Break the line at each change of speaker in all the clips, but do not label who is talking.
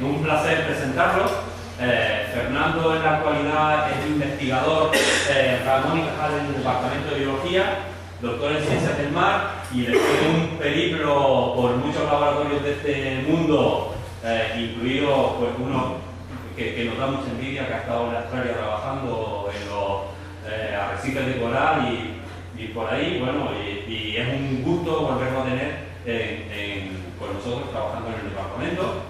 un placer presentarlo. Fernando en la actualidad es investigador Ramón y Cajal en el Departamento de Biología, doctor en Ciencias del Mar, y después de un periplo por muchos laboratorios de este mundo, incluido pues, uno que nos da mucha envidia, que ha estado en Australia trabajando en los arrecifes de coral y por ahí, bueno, y es un gusto volverlo a tener con nosotros trabajando en el departamento.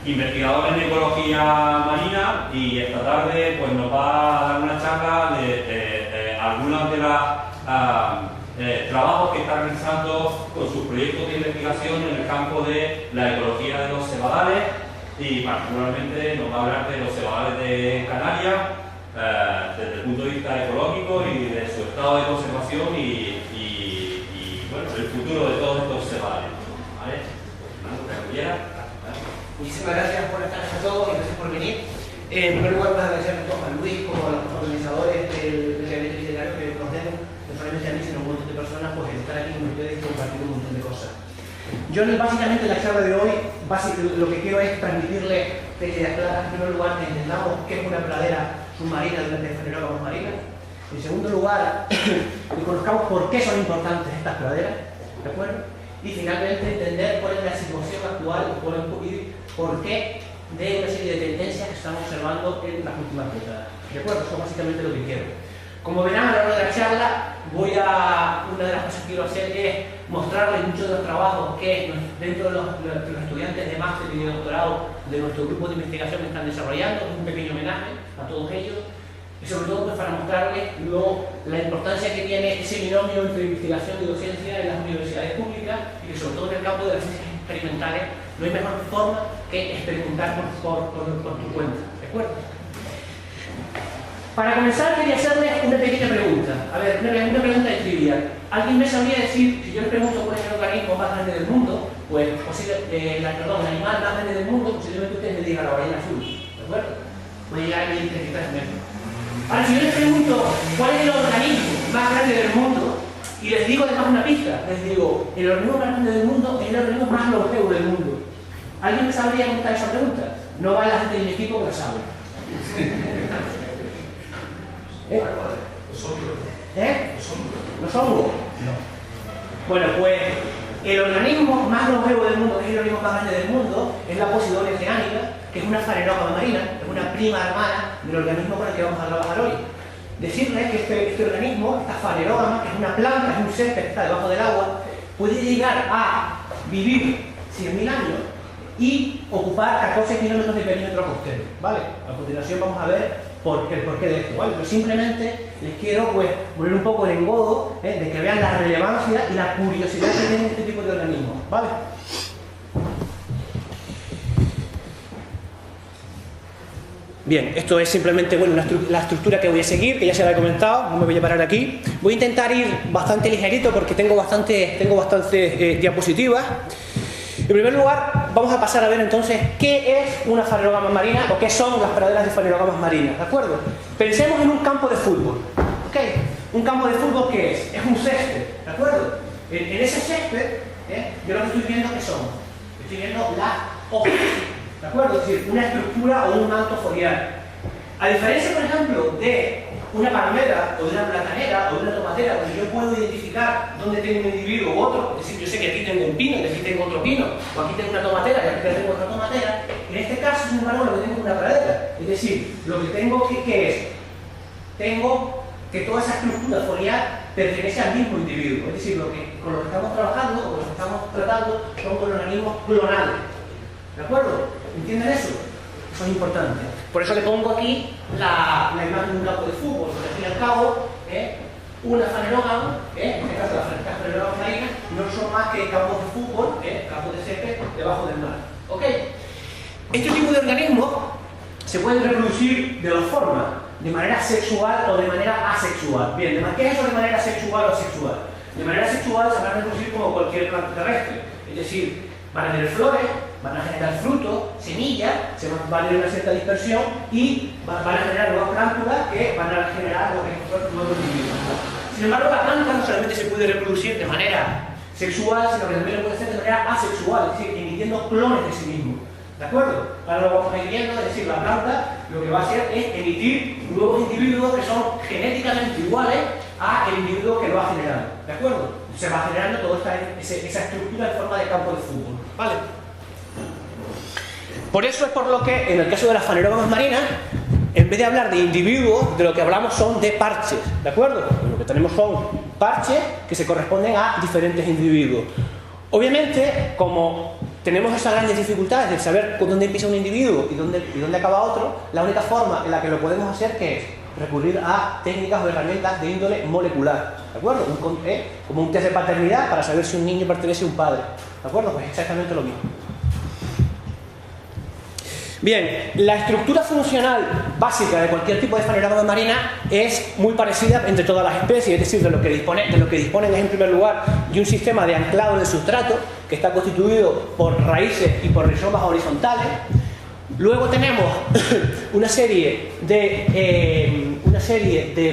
Investigador en ecología marina, y esta tarde pues, nos va a dar una charla de algunos de los trabajos que está realizando con sus proyectos de investigación en el campo de la ecología de los cebadales, y particularmente nos va a hablar de los cebadales de Canarias desde el punto de vista ecológico y de su estado de conservación y bueno, el futuro de todos estos cebadales. ¿Vale? Fernando, ¿te quieras?
Muchísimas gracias por estar a todos y gracias por venir. En primer lugar, para agradecer tanto a Luis como a los organizadores del evento literario que nos den, personalmente a mí, sino a un montón de personas, pues estar aquí con ustedes y compartir un montón de cosas. Yo básicamente en la charla de hoy, lo que quiero es transmitirle ideas claras. En primer lugar, que entendamos qué es una pradera submarina durante fanerógamas marinas. En segundo lugar, que conozcamos por qué son importantes estas praderas, ¿de acuerdo? Y finalmente entender cuál es la situación actual y por qué de una serie de tendencias que estamos observando en las últimas décadas. ¿De acuerdo? Eso es básicamente lo que quiero. Como verán a lo largo de la charla, una de las cosas que quiero hacer es mostrarles muchos de los trabajos que dentro de los estudiantes de máster y de doctorado de nuestro grupo de investigación están desarrollando, un pequeño homenaje a todos ellos, y sobre todo pues, para mostrarles la importancia que tiene ese binomio entre investigación y docencia en las universidades públicas, y que sobre todo en el campo de las ciencias experimentales no hay mejor forma que experimentar por tu cuenta. ¿De acuerdo? Para comenzar quería hacerles una pequeña pregunta. A ver, una pregunta de trivia. ¿Alguien me sabría decir, si yo les pregunto cuál es el organismo más grande del mundo, pues el animal más grande del mundo, posiblemente ustedes me digan la ballena azul, ¿de acuerdo? Puede llegar a 1033 metros. Ahora, si yo les pregunto cuál es el organismo más grande del mundo, y les digo además una pista, les digo, el organismo más grande del mundo es el organismo más longevo del mundo. ¿Alguien me sabría contestar esa pregunta? No va la gente de mi equipo que la sabe.
Los hongos.
¿Los hongos? No. Bueno, pues el organismo más longevo del mundo, que es el organismo más grande del mundo, es la Posidonia oceanica, que es una fanerógama marina, es una prima hermana del organismo con el que vamos a trabajar hoy. Decirles que este organismo, esta fanerógama, que es una planta, es un césped que está debajo del agua, puede llegar a vivir 100.000 años y ocupar 14 kilómetros de perímetro costero, ¿vale? A continuación vamos a ver el porqué de esto, ¿vale? Pero simplemente les quiero pues poner un poco el engodo de que vean la relevancia y la curiosidad que tienen este tipo de organismos, ¿vale? Bien, esto es simplemente bueno, la estructura que voy a seguir, que ya se la he comentado, no me voy a parar aquí. Voy a intentar ir bastante ligerito porque tengo bastantes diapositivas. En primer lugar, vamos a pasar a ver entonces qué es una fanerógama marina o qué son las praderas de fanerógamas marinas, ¿de acuerdo? Pensemos en un campo de fútbol, ¿ok? Un campo de fútbol, ¿qué es? Es un césped, ¿de acuerdo? En ese césped, yo lo que estoy viendo, ¿qué son? Estoy viendo las hojas, ¿de acuerdo? Es decir, una estructura o un manto foliar. A diferencia, por ejemplo, de una palmera o de una platanera o de una tomatera, donde yo puedo identificar dónde tengo un individuo u otro, es decir, yo sé que aquí tengo un pino, que aquí tengo otro pino, o aquí tengo una tomatera, y aquí tengo otra tomatera. En este caso, sin embargo, lo que tengo es una pradera. Es decir, lo que tengo ¿qué es? Tengo que toda esa estructura foliar pertenece al mismo individuo. Es decir, con lo que estamos trabajando, o con lo que estamos tratando, son con organismos clonales. ¿De acuerdo? ¿Entienden eso? Eso es importante. Por eso le pongo aquí la imagen de un campo de fútbol, porque al fin y al cabo, una fanerógama, en este caso las fanerógamas marinas, no son más que campos de fútbol, campos de césped debajo del mar. ¿Ok? Este tipo de organismos se pueden reproducir de dos formas, de manera sexual o de manera asexual. Bien, ¿qué es eso de manera sexual o asexual? De manera sexual se van a reproducir como cualquier planta terrestre, es decir, van a tener flores, van a generar frutos, semillas, van a tener una cierta dispersión y van a generar nuevas plántulas que van a generar nuevos individuos. Sin embargo, la planta no solamente se puede reproducir de manera sexual, sino que también lo puede hacer de manera asexual, es decir, emitiendo clones de sí mismo. ¿De acuerdo? Ahora lo vamos a ir viendo, es decir, la planta lo que va a hacer es emitir nuevos individuos que son genéticamente iguales al individuo que lo va generando. ¿De acuerdo? Se va generando toda esa estructura en forma de campo de fútbol. ¿Vale? Por eso es por lo que, en el caso de las fanerógamas marinas, en vez de hablar de individuos, de lo que hablamos son de parches. ¿De acuerdo? Lo que tenemos son parches que se corresponden a diferentes individuos. Obviamente, como tenemos esas grandes dificultades de saber dónde empieza un individuo y dónde acaba otro, la única forma en la que lo podemos hacer que es recurrir a técnicas o herramientas de índole molecular, ¿de acuerdo? Como un test de paternidad para saber si un niño pertenece a un padre, ¿de acuerdo? Pues exactamente lo mismo. Bien, la estructura funcional básica de cualquier tipo de fanerógama marina es muy parecida entre todas las especies, es decir, de lo que disponen es en primer lugar de un sistema de anclado del sustrato que está constituido por raíces y por rizomas horizontales. Luego tenemos una serie de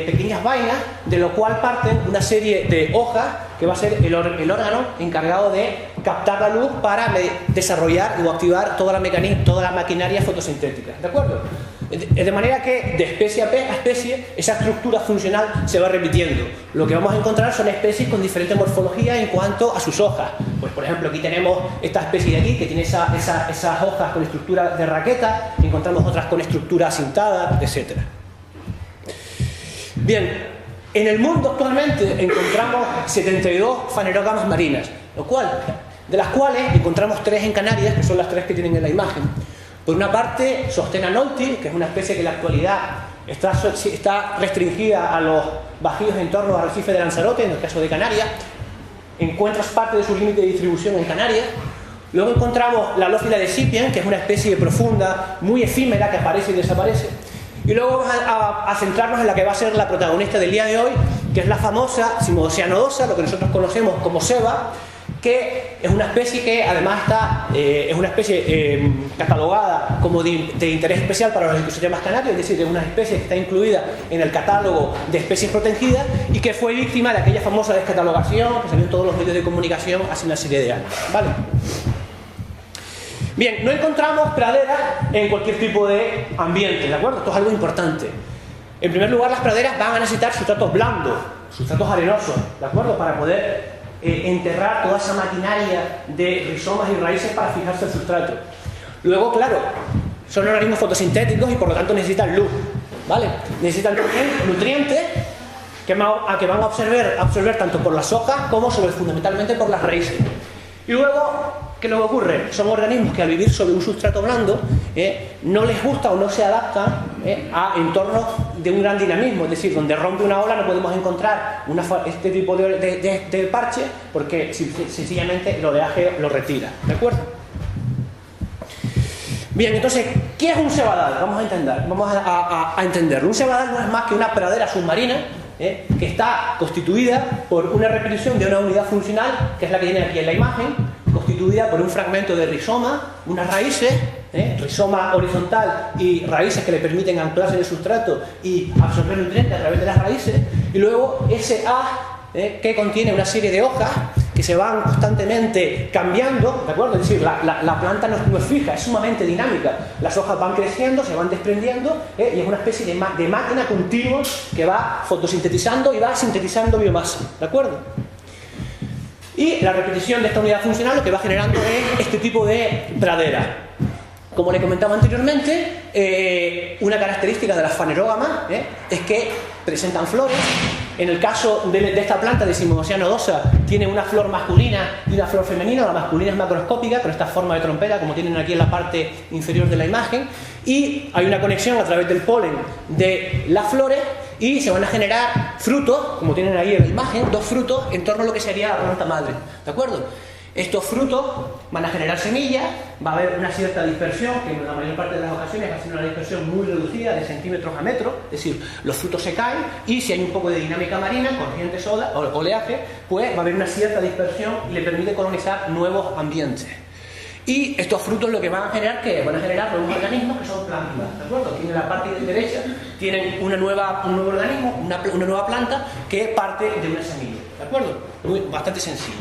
pequeñas vainas, de lo cual parten una serie de hojas que va a ser el órgano encargado de captar la luz para desarrollar o activar toda la maquinaria fotosintética. ¿De acuerdo? De manera que de especie a especie esa estructura funcional se va repitiendo. Lo que vamos a encontrar son especies con diferente morfología en cuanto a sus hojas. Pues por ejemplo aquí tenemos esta especie de aquí que tiene esas hojas con estructura de raqueta, encontramos otras con estructura asintada, etc. Bien, en el mundo actualmente encontramos 72 fanerógamas marinas, de las cuales encontramos 3 en Canarias, que son las 3 que tienen en la imagen. Por una parte, Sostena nolti, que es una especie que en la actualidad está restringida a los bajíos en torno al arrecife de Lanzarote, en el caso de Canarias. Encuentras parte de su límite de distribución en Canarias. Luego encontramos la Lophila decipiens, que es una especie profunda, muy efímera, que aparece y desaparece. Y luego vamos a centrarnos en la que va a ser la protagonista del día de hoy, que es la famosa Cimodocea, lo que nosotros conocemos como ceba, que es una especie que además es una especie catalogada como de interés especial para los ecosistemas canarios, es decir, es una especie que está incluida en el catálogo de especies protegidas y que fue víctima de aquella famosa descatalogación que salió en todos los medios de comunicación hace una serie de años. ¿Vale? Bien, no encontramos praderas en cualquier tipo de ambiente, ¿de acuerdo? Esto es algo importante. En primer lugar, las praderas van a necesitar sustratos blandos, sustratos arenosos, ¿de acuerdo? Para poder enterrar toda esa maquinaria de rizomas y raíces para fijarse el sustrato. Luego, claro, son organismos fotosintéticos y por lo tanto necesitan luz, ¿vale? Necesitan también nutrientes que van a absorber tanto por las hojas como fundamentalmente por las raíces. Y luego, ¿qué es lo que ocurre? Son organismos que al vivir sobre un sustrato blando no les gusta o no se adaptan a entornos de un gran dinamismo, es decir, donde rompe una ola no podemos encontrar este tipo de parche porque sencillamente el oleaje lo retira, ¿de acuerdo? Bien, entonces, ¿qué es un cebadal? Vamos a entenderlo. Un cebadal no es más que una pradera submarina que está constituida por una repetición de una unidad funcional, que es la que tiene aquí en la imagen, constituida por un fragmento de rizoma, unas raíces, rizoma horizontal y raíces que le permiten anclarse en el sustrato y absorber nutrientes a través de las raíces, y luego ese haz que contiene una serie de hojas que se van constantemente cambiando, ¿de acuerdo? Es decir, la planta no es fija, es sumamente dinámica. Las hojas van creciendo, se van desprendiendo y es una especie de máquina continua que va fotosintetizando y va sintetizando biomasa, ¿de acuerdo? Y la repetición de esta unidad funcional lo que va generando es este tipo de pradera. Como le comentaba anteriormente, una característica de las fanerógamas es que presentan flores. En el caso de esta planta de Cimodocea nodosa tiene una flor masculina y una flor femenina. La masculina es macroscópica con esta forma de trompeta como tienen aquí en la parte inferior de la imagen, y hay una conexión a través del polen de las flores y se van a generar frutos, como tienen ahí en la imagen, 2 frutos en torno a lo que sería la planta madre, ¿de acuerdo? Estos frutos van a generar semillas, va a haber una cierta dispersión, que en la mayor parte de las ocasiones va a ser una dispersión muy reducida de centímetros a metros, es decir, los frutos se caen y si hay un poco de dinámica marina, corrientes o oleaje, pues va a haber una cierta dispersión y le permite colonizar nuevos ambientes. Y estos frutos lo que van a generar, ¿qué? Van a generar nuevos organismos que son plántulas, ¿de acuerdo? Aquí en la parte derecha tienen un nuevo organismo, una nueva planta que parte de una semilla, ¿de acuerdo? Bastante sencillo.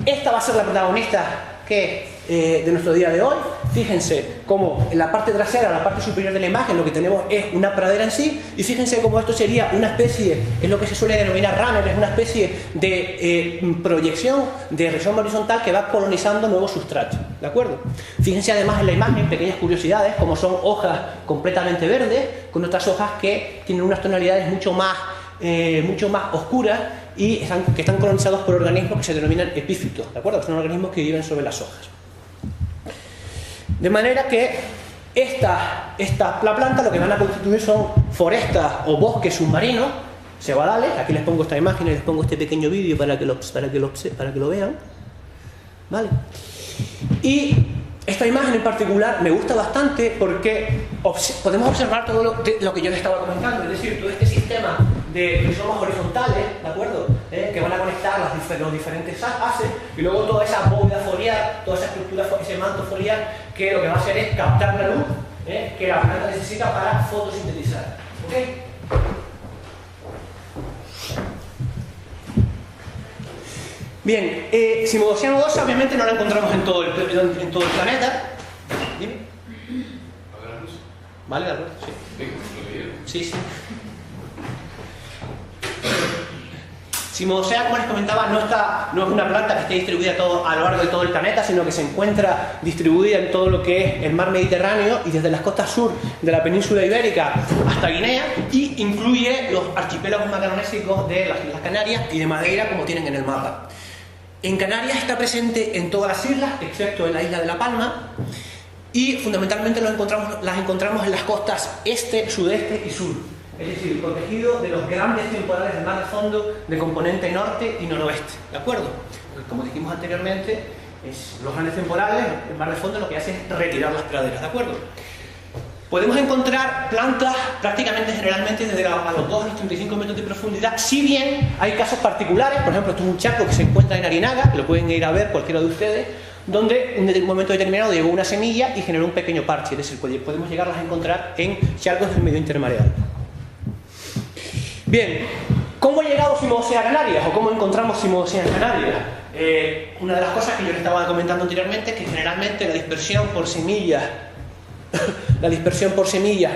Esta va a ser la protagonista de nuestro día de hoy. Fíjense cómo en la parte trasera, en la parte superior de la imagen, lo que tenemos es una pradera en sí, y fíjense cómo esto sería una especie, es lo que se suele denominar runner, es una especie de proyección de rizoma horizontal que va colonizando nuevos sustratos, ¿de acuerdo? Fíjense además en la imagen pequeñas curiosidades, como son hojas completamente verdes, con otras hojas que tienen unas tonalidades mucho más oscuras y que están colonizados por organismos que se denominan epífitos, ¿de acuerdo? Que son organismos que viven sobre las hojas. De manera que la planta lo que van a constituir son forestas o bosques submarinos cebadales. Aquí les pongo esta imagen y les pongo este pequeño vídeo para que lo vean, ¿vale? Y esta imagen en particular me gusta bastante porque podemos observar todo lo que yo les estaba comentando, es decir, todo este sistema de rizomas horizontales, ¿de acuerdo? Que van a conectar los diferentes haces, y luego toda esa bóveda foliar, toda esa estructura, ese manto foliar, que lo que va a hacer es captar la luz que la planta necesita para fotosintetizar. ¿Ok? Bien, Cimodocea nodosa obviamente no la encontramos en todo el planeta. Dime. ¿Vale? ¿De acuerdo? Sí. Sí. Cimodocea, como les comentaba, no es una planta que esté distribuida a lo largo de todo el planeta, sino que se encuentra distribuida en todo lo que es el mar Mediterráneo y desde las costas sur de la península ibérica hasta Guinea, y incluye los archipiélagos macaronésicos de las Islas Canarias y de Madeira, como tienen en el mapa. En Canarias está presente en todas las islas, excepto en la isla de La Palma, y fundamentalmente las encontramos en las costas este, sudeste y sur. Es decir, protegido de los grandes temporales de mar de fondo de componente norte y noroeste, ¿de acuerdo? Porque, como dijimos anteriormente, los grandes temporales, el mar de fondo lo que hace es retirar las praderas, ¿de acuerdo? Podemos encontrar plantas prácticamente generalmente desde a los 2 a los 35 metros de profundidad, si bien hay casos particulares. Por ejemplo, esto es un charco que se encuentra en Arinaga, que lo pueden ir a ver cualquiera de ustedes, donde en un momento determinado llegó una semilla y generó un pequeño parche, es decir, podemos llegarlas a encontrar en charcos del medio intermareal. Bien, ¿cómo ha llegado Cimodocea a Canarias? ¿O cómo encontramos Cimodocea en Canarias? Una de las cosas que yo les estaba comentando anteriormente es que generalmente la dispersión por semillas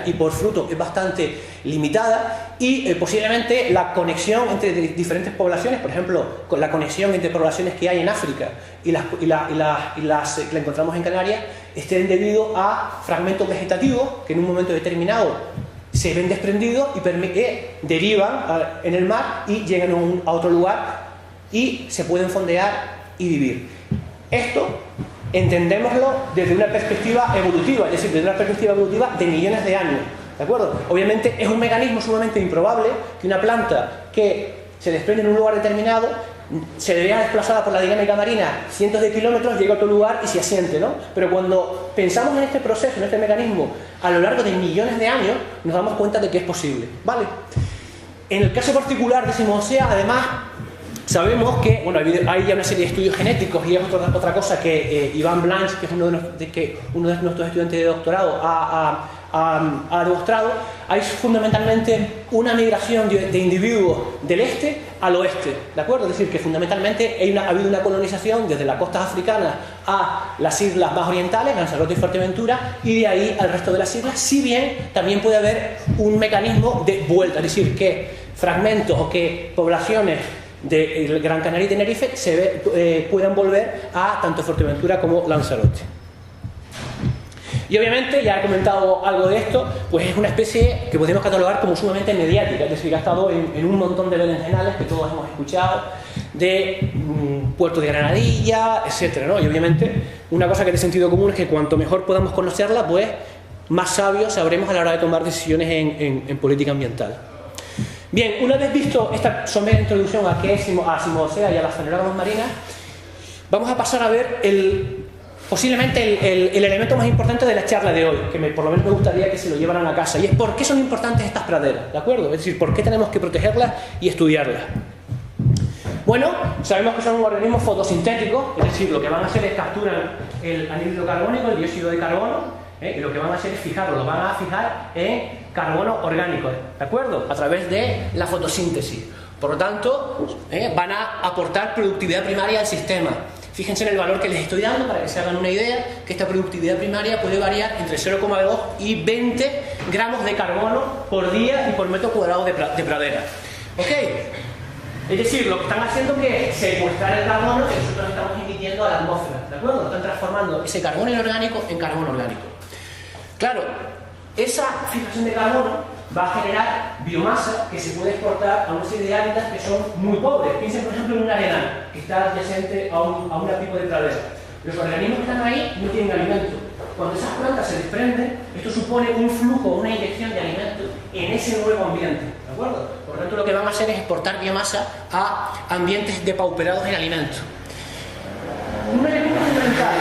y por fruto es bastante limitada, y posiblemente la conexión entre diferentes poblaciones, por ejemplo, con la conexión entre poblaciones que hay en África y las que encontramos en Canarias, estén debido a fragmentos vegetativos que en un momento determinado se ven desprendidos y derivan en el mar y llegan a otro lugar y se pueden fondear y vivir. Esto entendémoslo desde una perspectiva evolutiva, es decir, desde una perspectiva evolutiva de millones de años, ¿de acuerdo? Obviamente es un mecanismo sumamente improbable que una planta que se desprende en un lugar determinado se vea desplazada por la dinámica marina cientos de kilómetros, llega a otro lugar y se asiente, ¿no? Pero cuando pensamos en este proceso, en este mecanismo, a lo largo de millones de años, nos damos cuenta de que es posible, ¿vale? En el caso particular de Cimodocea, además, sabemos que, bueno, hay ya una serie de estudios genéticos, y es otra cosa que Iván Blanch, que es uno de nuestros estudiantes de doctorado, ha demostrado. Hay fundamentalmente una migración de individuos del este al oeste, ¿de acuerdo? Es decir, que fundamentalmente ha habido una colonización desde las costas africanas a las islas más orientales, Lanzarote y Fuerteventura, y de ahí al resto de las islas, si bien también puede haber un mecanismo de vuelta, es decir, que fragmentos o que poblaciones del Gran Canaria y Tenerife puedan volver a tanto Fuerteventura como Lanzarote. Y obviamente, ya he comentado algo de esto, pues es una especie que podemos catalogar como sumamente mediática, es decir, ha estado en un montón de berenjenales que todos hemos escuchado, de Puerto de Granadilla, etcétera, ¿no? Y obviamente, una cosa que es de sentido común es que cuanto mejor podamos conocerla, pues más sabios sabremos a la hora de tomar decisiones en política ambiental. Bien, una vez visto esta somera introducción a Cimodocea y a las fanerógamas marinas, vamos a pasar a ver posiblemente el elemento más importante de la charla de hoy, que por lo menos me gustaría que se lo llevaran a casa, y es por qué son importantes estas praderas, ¿de acuerdo? Es decir, por qué tenemos que protegerlas y estudiarlas. Bueno, sabemos que son organismos fotosintéticos, es decir, lo que van a hacer es capturar el anhídrido carbónico, el dióxido de carbono, y lo que van a hacer es fijarlo, lo van a fijar en carbono orgánico, ¿de acuerdo? A través de la fotosíntesis. Por lo tanto, van a aportar productividad primaria al sistema. Fíjense en el valor que les estoy dando para que se hagan una idea, que esta productividad primaria puede variar entre 0,2 y 20 gramos de carbono por día y por metro cuadrado de pradera. ¿Ok? Es decir, lo que están haciendo es secuestrar el carbono que nosotros estamos emitiendo a la atmósfera. ¿De acuerdo? Están transformando ese carbono inorgánico en carbono orgánico. Claro, esa fijación de carbono va a generar biomasa que se puede exportar a una serie de hábitats que son muy pobres. Piensen, por ejemplo, en un arenal que está adyacente a una tipo de pradera. Los organismos que están ahí no tienen alimento. Cuando esas plantas se desprenden, esto supone un flujo, una inyección de alimento en ese nuevo ambiente. ¿De acuerdo? Por lo tanto, lo que van a hacer es exportar biomasa a ambientes depauperados en alimento. Un elemento fundamental: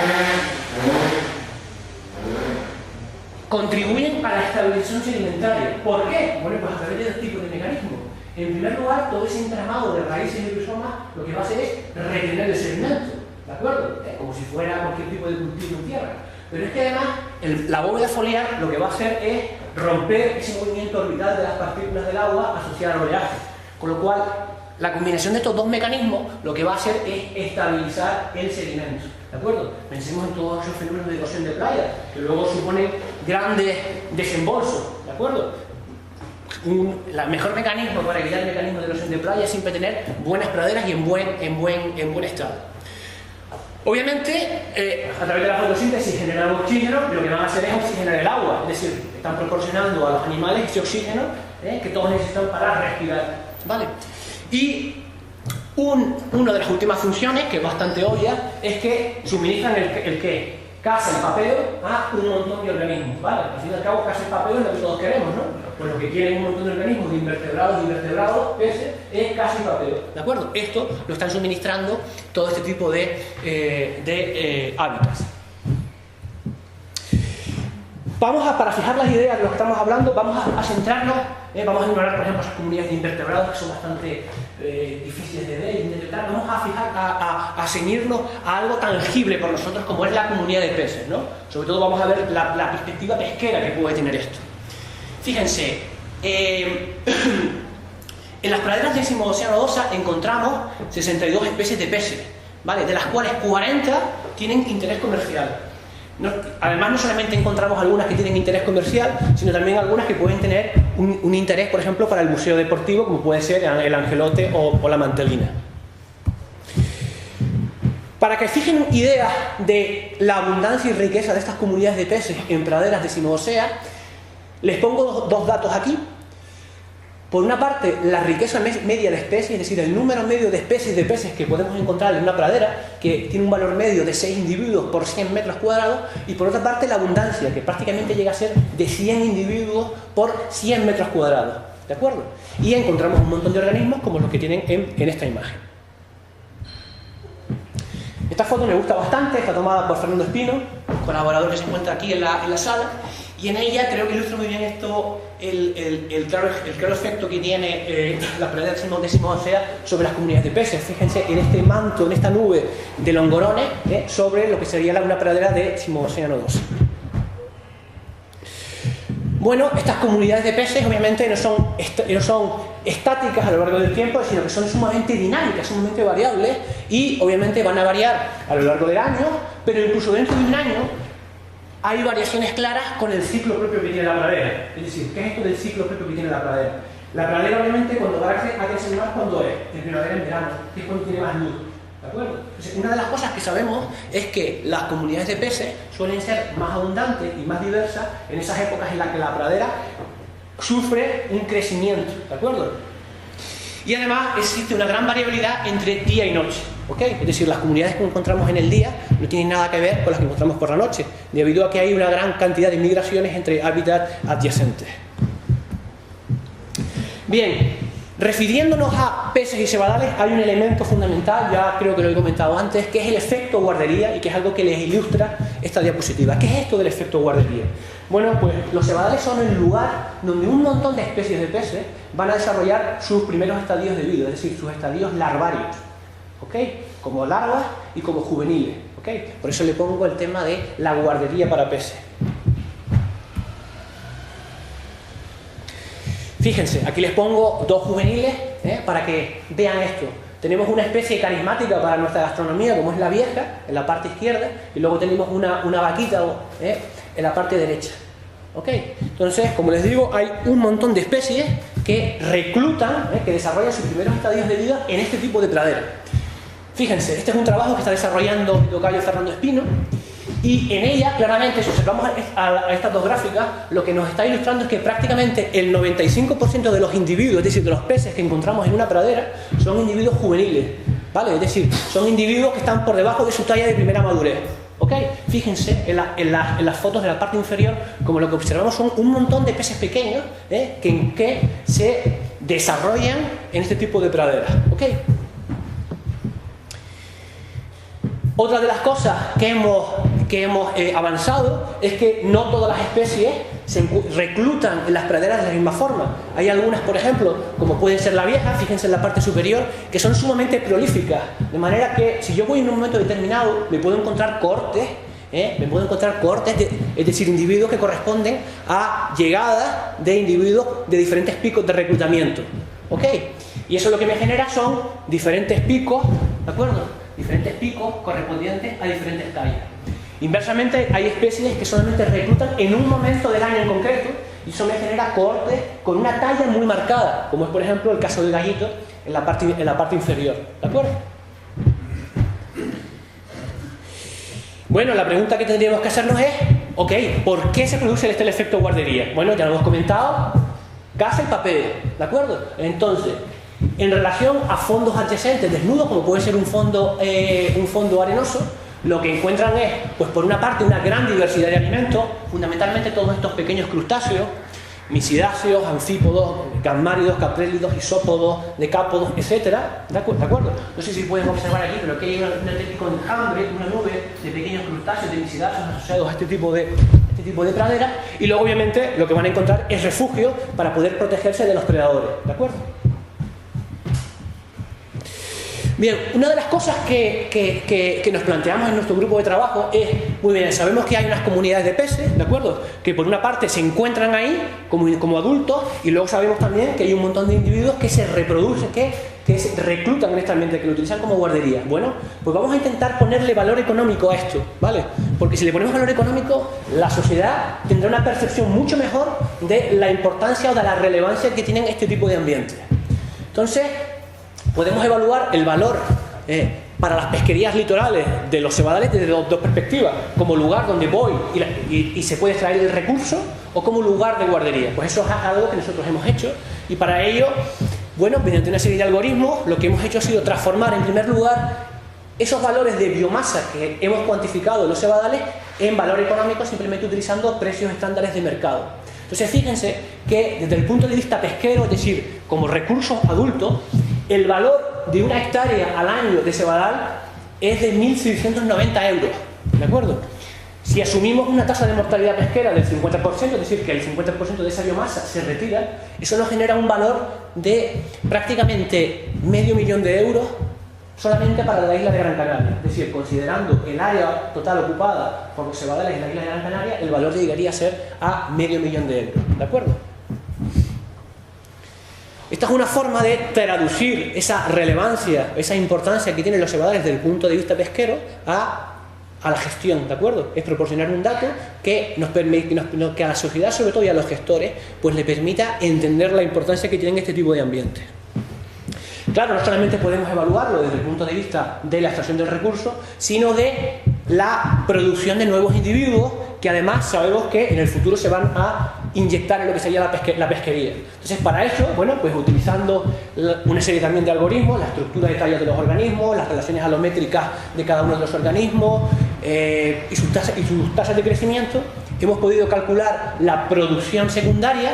contribuyen a la estabilización sedimentaria. ¿Por qué? Bueno, pues a través de dos tipos de mecanismos. En primer lugar, todo ese entramado de raíces y rizomas lo que va a hacer es retener el sedimento, ¿de acuerdo? Como si fuera cualquier tipo de cultivo en tierra. Pero es que además, la bóveda foliar lo que va a hacer es romper ese movimiento orbital de las partículas del agua asociadas al oleaje. Con lo cual, la combinación de estos dos mecanismos lo que va a hacer es estabilizar el sedimento. ¿De acuerdo? Pensemos en todos esos fenómenos de erosión de playa, que luego suponen grandes desembolsos. ¿De acuerdo? El mejor mecanismo para evitar el mecanismo de erosión de playa es siempre tener buenas praderas y en buen estado. Obviamente, a través de la fotosíntesis generan oxígeno, y lo que van a hacer es oxigenar el agua, es decir, están proporcionando a los animales ese oxígeno que todos necesitan para respirar. ¿Vale? Y una de las últimas funciones, que es bastante obvia, es que suministran el que caza el papel a un montón de organismos. ¿Vale? Al fin y al cabo, caza el papel es lo que todos queremos, ¿no? Pues lo que quieren un montón de organismos, de invertebrados, peces, es caza y papel. ¿De acuerdo? Esto lo están suministrando todo este tipo de hábitats. Para fijar las ideas de lo que estamos hablando, vamos a centrarnos, vamos a ignorar, por ejemplo, esas comunidades de invertebrados que son bastante difíciles de ver y de detectar. Vamos a ceñirnos a algo tangible por nosotros como es la comunidad de peces, ¿no? Sobre todo vamos a ver la perspectiva pesquera que puede tener esto. Fíjense, en las praderas del Decimocéano Osa encontramos 62 especies de peces, ¿vale? De las cuales 40 tienen interés comercial. Además, no solamente encontramos algunas que tienen interés comercial, sino también algunas que pueden tener un interés, por ejemplo, para el buceo deportivo, como puede ser el angelote o la mantelina. Para que fijen ideas de la abundancia y riqueza de estas comunidades de peces en praderas decimooceas, les pongo dos datos aquí. Por una parte, la riqueza media de especies, es decir, el número medio de especies de peces que podemos encontrar en una pradera, que tiene un valor medio de 6 individuos por 100 metros cuadrados, y por otra parte, la abundancia, que prácticamente llega a ser de 100 individuos por 100 metros cuadrados. ¿De acuerdo? Y encontramos un montón de organismos como los que tienen en esta imagen. Esta foto me gusta bastante, está tomada por Fernando Espino, colaborador que se encuentra aquí en la sala, y en ella creo que ilustra muy bien esto, el claro efecto que tiene la pradera decimocéana sobre las comunidades de peces. Fíjense en este manto, en esta nube de longorones sobre lo que sería una pradera de Decimocéano 2. Bueno, estas comunidades de peces obviamente no son estáticas a lo largo del tiempo, sino que son sumamente dinámicas, sumamente variables, y obviamente van a variar a lo largo del año, pero incluso dentro de un año hay variaciones claras con el ciclo propio que tiene la pradera. Es decir, ¿qué es esto del ciclo propio que tiene la pradera? La pradera obviamente cuando va a crecer más, ¿cuándo es? En primavera, en verano, que es cuando tiene más luz. ¿De acuerdo? Entonces, una de las cosas que sabemos es que las comunidades de peces suelen ser más abundantes y más diversas en esas épocas en las que la pradera sufre un crecimiento. ¿De acuerdo? Y además existe una gran variabilidad entre día y noche. ¿Ok? Es decir, las comunidades que encontramos en el día no tienen nada que ver con las que encontramos por la noche, debido a que hay una gran cantidad de migraciones entre hábitats adyacentes. Bien, refiriéndonos a peces y cebadales, hay un elemento fundamental, ya creo que lo he comentado antes, que es el efecto guardería, y que es algo que les ilustra esta diapositiva. ¿Qué es esto del efecto guardería? Bueno, pues los cebadales son el lugar donde un montón de especies de peces van a desarrollar sus primeros estadios de vida, es decir, sus estadios larvarios, ¿ok? Como larvas y como juveniles, ¿ok? Por eso le pongo el tema de la guardería para peces. Fíjense, aquí les pongo dos juveniles para que vean esto. Tenemos una especie carismática para nuestra gastronomía, como es la vieja, en la parte izquierda, y luego tenemos una vaquita en la parte derecha. ¿Ok? Entonces, como les digo, hay un montón de especies que reclutan, que desarrollan sus primeros estadios de vida en este tipo de pradera. Fíjense, este es un trabajo que está desarrollando mi tocayo Fernando Espino, y en ella, claramente, si observamos a estas dos gráficas, lo que nos está ilustrando es que prácticamente el 95% de los individuos, es decir, de los peces que encontramos en una pradera, son individuos juveniles, ¿vale? Es decir, son individuos que están por debajo de su talla de primera madurez. ¿Ok? Fíjense en las fotos de la parte inferior, como lo que observamos son un montón de peces pequeños que se desarrollan en este tipo de praderas. ¿Ok? Otra de las cosas que hemos avanzado es que no todas las especies se reclutan en las praderas de la misma forma. Hay algunas, por ejemplo, como pueden ser la vieja, fíjense en la parte superior, que son sumamente prolíficas, de manera que si yo voy en un momento determinado me puedo encontrar cortes, es decir, individuos que corresponden a llegadas de individuos de diferentes picos de reclutamiento. ¿Ok? Y eso lo que me genera son diferentes picos, ¿de acuerdo? Diferentes picos correspondientes a diferentes tallas. Inversamente, hay especies que solamente reclutan en un momento del año en concreto, y eso me genera cortes con una talla muy marcada, como es por ejemplo el caso del gallito en la parte inferior. ¿De acuerdo? Bueno, la pregunta que tendríamos que hacernos es, ok, ¿por qué se produce el efecto guardería? Bueno, ya lo hemos comentado, caza y papel, ¿de acuerdo? Entonces, en relación a fondos adyacentes desnudos, como puede ser un fondo arenoso, lo que encuentran es, pues por una parte, una gran diversidad de alimentos, fundamentalmente todos estos pequeños crustáceos, misidáceos, anfípodos, gammáridos, caprélidos, isópodos, decápodos, etc. ¿De acuerdo? No sé si pueden observar aquí, pero aquí hay un auténtico enjambre, una nube de pequeños crustáceos, de misidáceos asociados a este tipo de pradera, y luego obviamente lo que van a encontrar es refugio para poder protegerse de los predadores. ¿De acuerdo? Bien, una de las cosas que nos planteamos en nuestro grupo de trabajo es, muy bien, sabemos que hay unas comunidades de peces, ¿de acuerdo? Que por una parte se encuentran ahí como adultos, y luego sabemos también que hay un montón de individuos que se reproducen, que se reclutan en este ambiente, que lo utilizan como guardería. Bueno, pues vamos a intentar ponerle valor económico a esto, ¿vale? Porque si le ponemos valor económico, la sociedad tendrá una percepción mucho mejor de la importancia o de la relevancia que tienen este tipo de ambientes. Entonces, podemos evaluar el valor para las pesquerías litorales de los cebadales desde dos perspectivas, como lugar donde voy y se puede extraer el recurso, o como lugar de guardería. Pues eso es algo que nosotros hemos hecho, y para ello, bueno, mediante una serie de algoritmos, lo que hemos hecho ha sido transformar en primer lugar esos valores de biomasa que hemos cuantificado en los cebadales en valor económico, simplemente utilizando precios estándares de mercado. Entonces, fíjense que desde el punto de vista pesquero, es decir, como recursos adultos, el valor de una hectárea al año de cebadal es de 1.690 euros, ¿de acuerdo? Si asumimos una tasa de mortalidad pesquera del 50%, es decir, que el 50% de esa biomasa se retira, eso nos genera un valor de prácticamente $500.000 de euros solamente para la isla de Gran Canaria. Es decir, considerando el área total ocupada por los cebadales en la isla de Gran Canaria, el valor llegaría a ser a $500.000 de euros, ¿de acuerdo? Esta es una forma de traducir esa relevancia, esa importancia que tienen los cebadales desde el punto de vista pesquero a la gestión, ¿de acuerdo? Es proporcionar un dato que nos permite, que a la sociedad, sobre todo, y a los gestores, pues le permita entender la importancia que tienen este tipo de ambientes. Claro, no solamente podemos evaluarlo desde el punto de vista de la extracción del recurso, sino de la producción de nuevos individuos, que además sabemos que en el futuro se van a inyectar en lo que sería la pesquería. Entonces, para eso, bueno, pues utilizando una serie también de algoritmos, la estructura de tallas de los organismos, las relaciones alométricas de cada uno de los organismos y sus tasas de crecimiento, hemos podido calcular la producción secundaria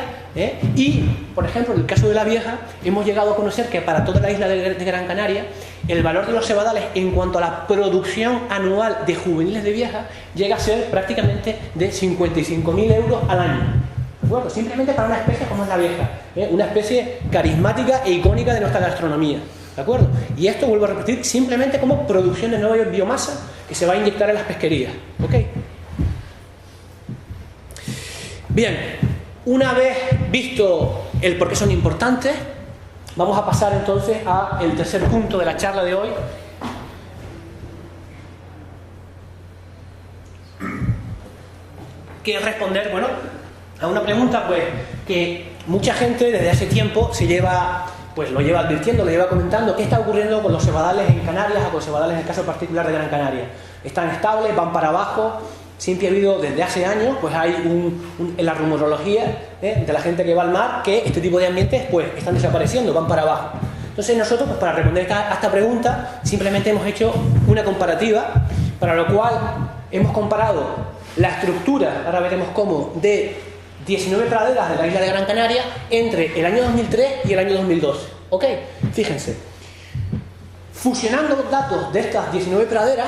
y, por ejemplo, en el caso de la vieja, hemos llegado a conocer que para toda la isla de Gran Canaria, el valor de los cebadales en cuanto a la producción anual de juveniles de vieja llega a ser prácticamente de 55.000 euros al año. Bueno, simplemente para una especie como es la vieja, una especie carismática e icónica de nuestra gastronomía, ¿de acuerdo? Y esto, vuelvo a repetir, simplemente como producción de nueva biomasa que se va a inyectar en las pesquerías, ¿ok? Bien, una vez visto el por qué son importantes, Vamos a pasar entonces al tercer punto de la charla de hoy. Que es responder, bueno, a una pregunta pues que mucha gente desde hace tiempo se lleva, pues lo lleva advirtiendo, lo lleva comentando. ¿Qué está ocurriendo con los cebadales en Canarias o con los cebadales en el caso particular de Gran Canaria? ¿Están estables? ¿Van para abajo? Siempre ha habido desde hace años, pues hay en la rumorología de la gente que va al mar, que este tipo de ambientes pues están desapareciendo, van para abajo. Entonces nosotros, pues para responder a esta pregunta, simplemente hemos hecho una comparativa, para lo cual hemos comparado la estructura, ahora veremos cómo, de 19 praderas de la isla de Gran Canaria entre el año 2003 y el año 2012. ¿Ok? Fíjense. Fusionando los datos de estas 19 praderas,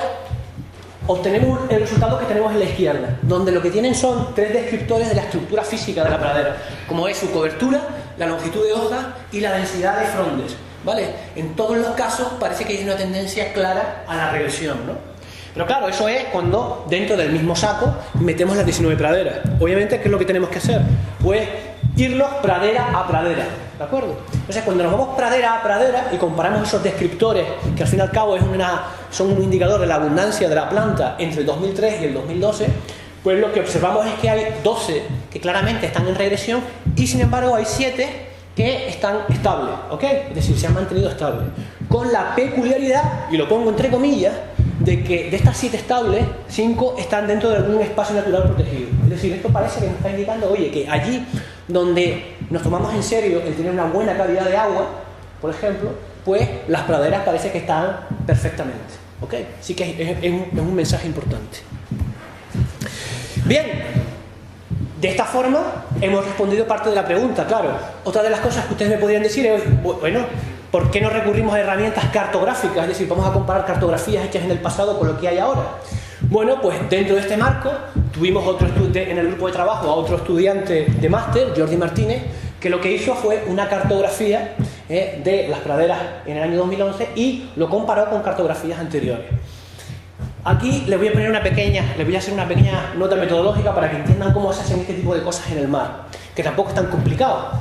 obtenemos el resultado que tenemos en la izquierda, donde lo que tienen son 3 descriptores de la estructura física de la pradera, como es su cobertura, la longitud de hojas y la densidad de frondes, ¿vale? En todos los casos parece que hay una tendencia clara a la regresión, ¿no? Pero claro, eso es cuando dentro del mismo saco metemos las 19 praderas. Obviamente, ¿qué es lo que tenemos que hacer? Pues irnos pradera a pradera, ¿de acuerdo? Entonces, cuando nos vamos pradera a pradera y comparamos esos descriptores, que al fin y al cabo son un indicador de la abundancia de la planta entre el 2003 y el 2012, pues lo que observamos es que hay 12 que claramente están en regresión y sin embargo hay 7 que están estables, ¿ok? Es decir, se han mantenido estables. Con la peculiaridad, y lo pongo entre comillas, de que de estas 7 estables, 5 están dentro de algún espacio natural protegido. Es decir, esto parece que nos está indicando, oye, que allí donde nos tomamos en serio el tener una buena calidad de agua, por ejemplo, pues las praderas parece que están perfectamente, ¿ok? Así que es un mensaje importante. Bien, de esta forma hemos respondido parte de la pregunta, claro. Otra de las cosas que ustedes me podrían decir es, bueno, ¿por qué no recurrimos a herramientas cartográficas? Es decir, vamos a comparar cartografías hechas en el pasado con lo que hay ahora. Bueno, pues dentro de este marco tuvimos en el grupo de trabajo a otro estudiante de máster, Jordi Martínez, que lo que hizo fue una cartografía de las praderas en el año 2011 y lo comparó con cartografías anteriores. Aquí les voy a hacer una pequeña nota metodológica para que entiendan cómo se hacen este tipo de cosas en el mar, que tampoco es tan complicado.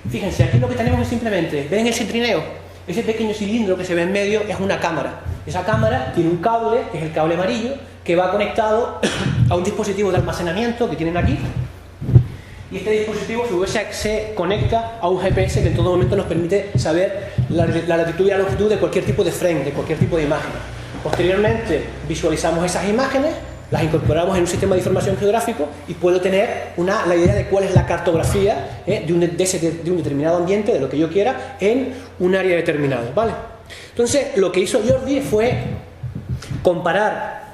Fíjense, aquí lo que tenemos es simplemente, ¿ven ese trineo? Ese pequeño cilindro que se ve en medio es una cámara. Esa cámara tiene un cable, que es el cable amarillo, que va conectado a un dispositivo de almacenamiento que tienen aquí. Y este dispositivo se conecta a un GPS que en todo momento nos permite saber la latitud y la longitud de cualquier tipo de frame, de cualquier tipo de imagen. Posteriormente visualizamos esas imágenes, las incorporamos en un sistema de información geográfico y puedo tener la idea de cuál es la cartografía de un determinado ambiente, de lo que yo quiera, en un área determinada, ¿vale? Entonces, lo que hizo Jordi fue comparar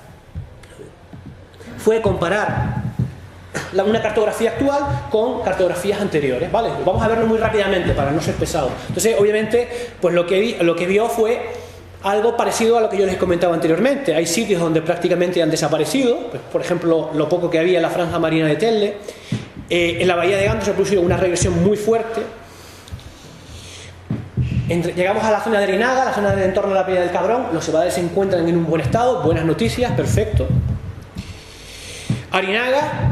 una cartografía actual con cartografías anteriores, ¿vale? Vamos a verlo muy rápidamente para no ser pesado. Entonces, obviamente, pues lo que vio fue algo parecido a lo que yo les comentaba anteriormente. Hay sitios donde prácticamente han desaparecido, pues, por ejemplo, lo poco que había en la franja marina de Telde. En la bahía de Gando se produjo una regresión muy fuerte. Llegamos a la zona de Arinaga, la zona del entorno de la playa del Cabrón. Los cebadales se encuentran en un buen estado, buenas noticias, perfecto. Arinaga,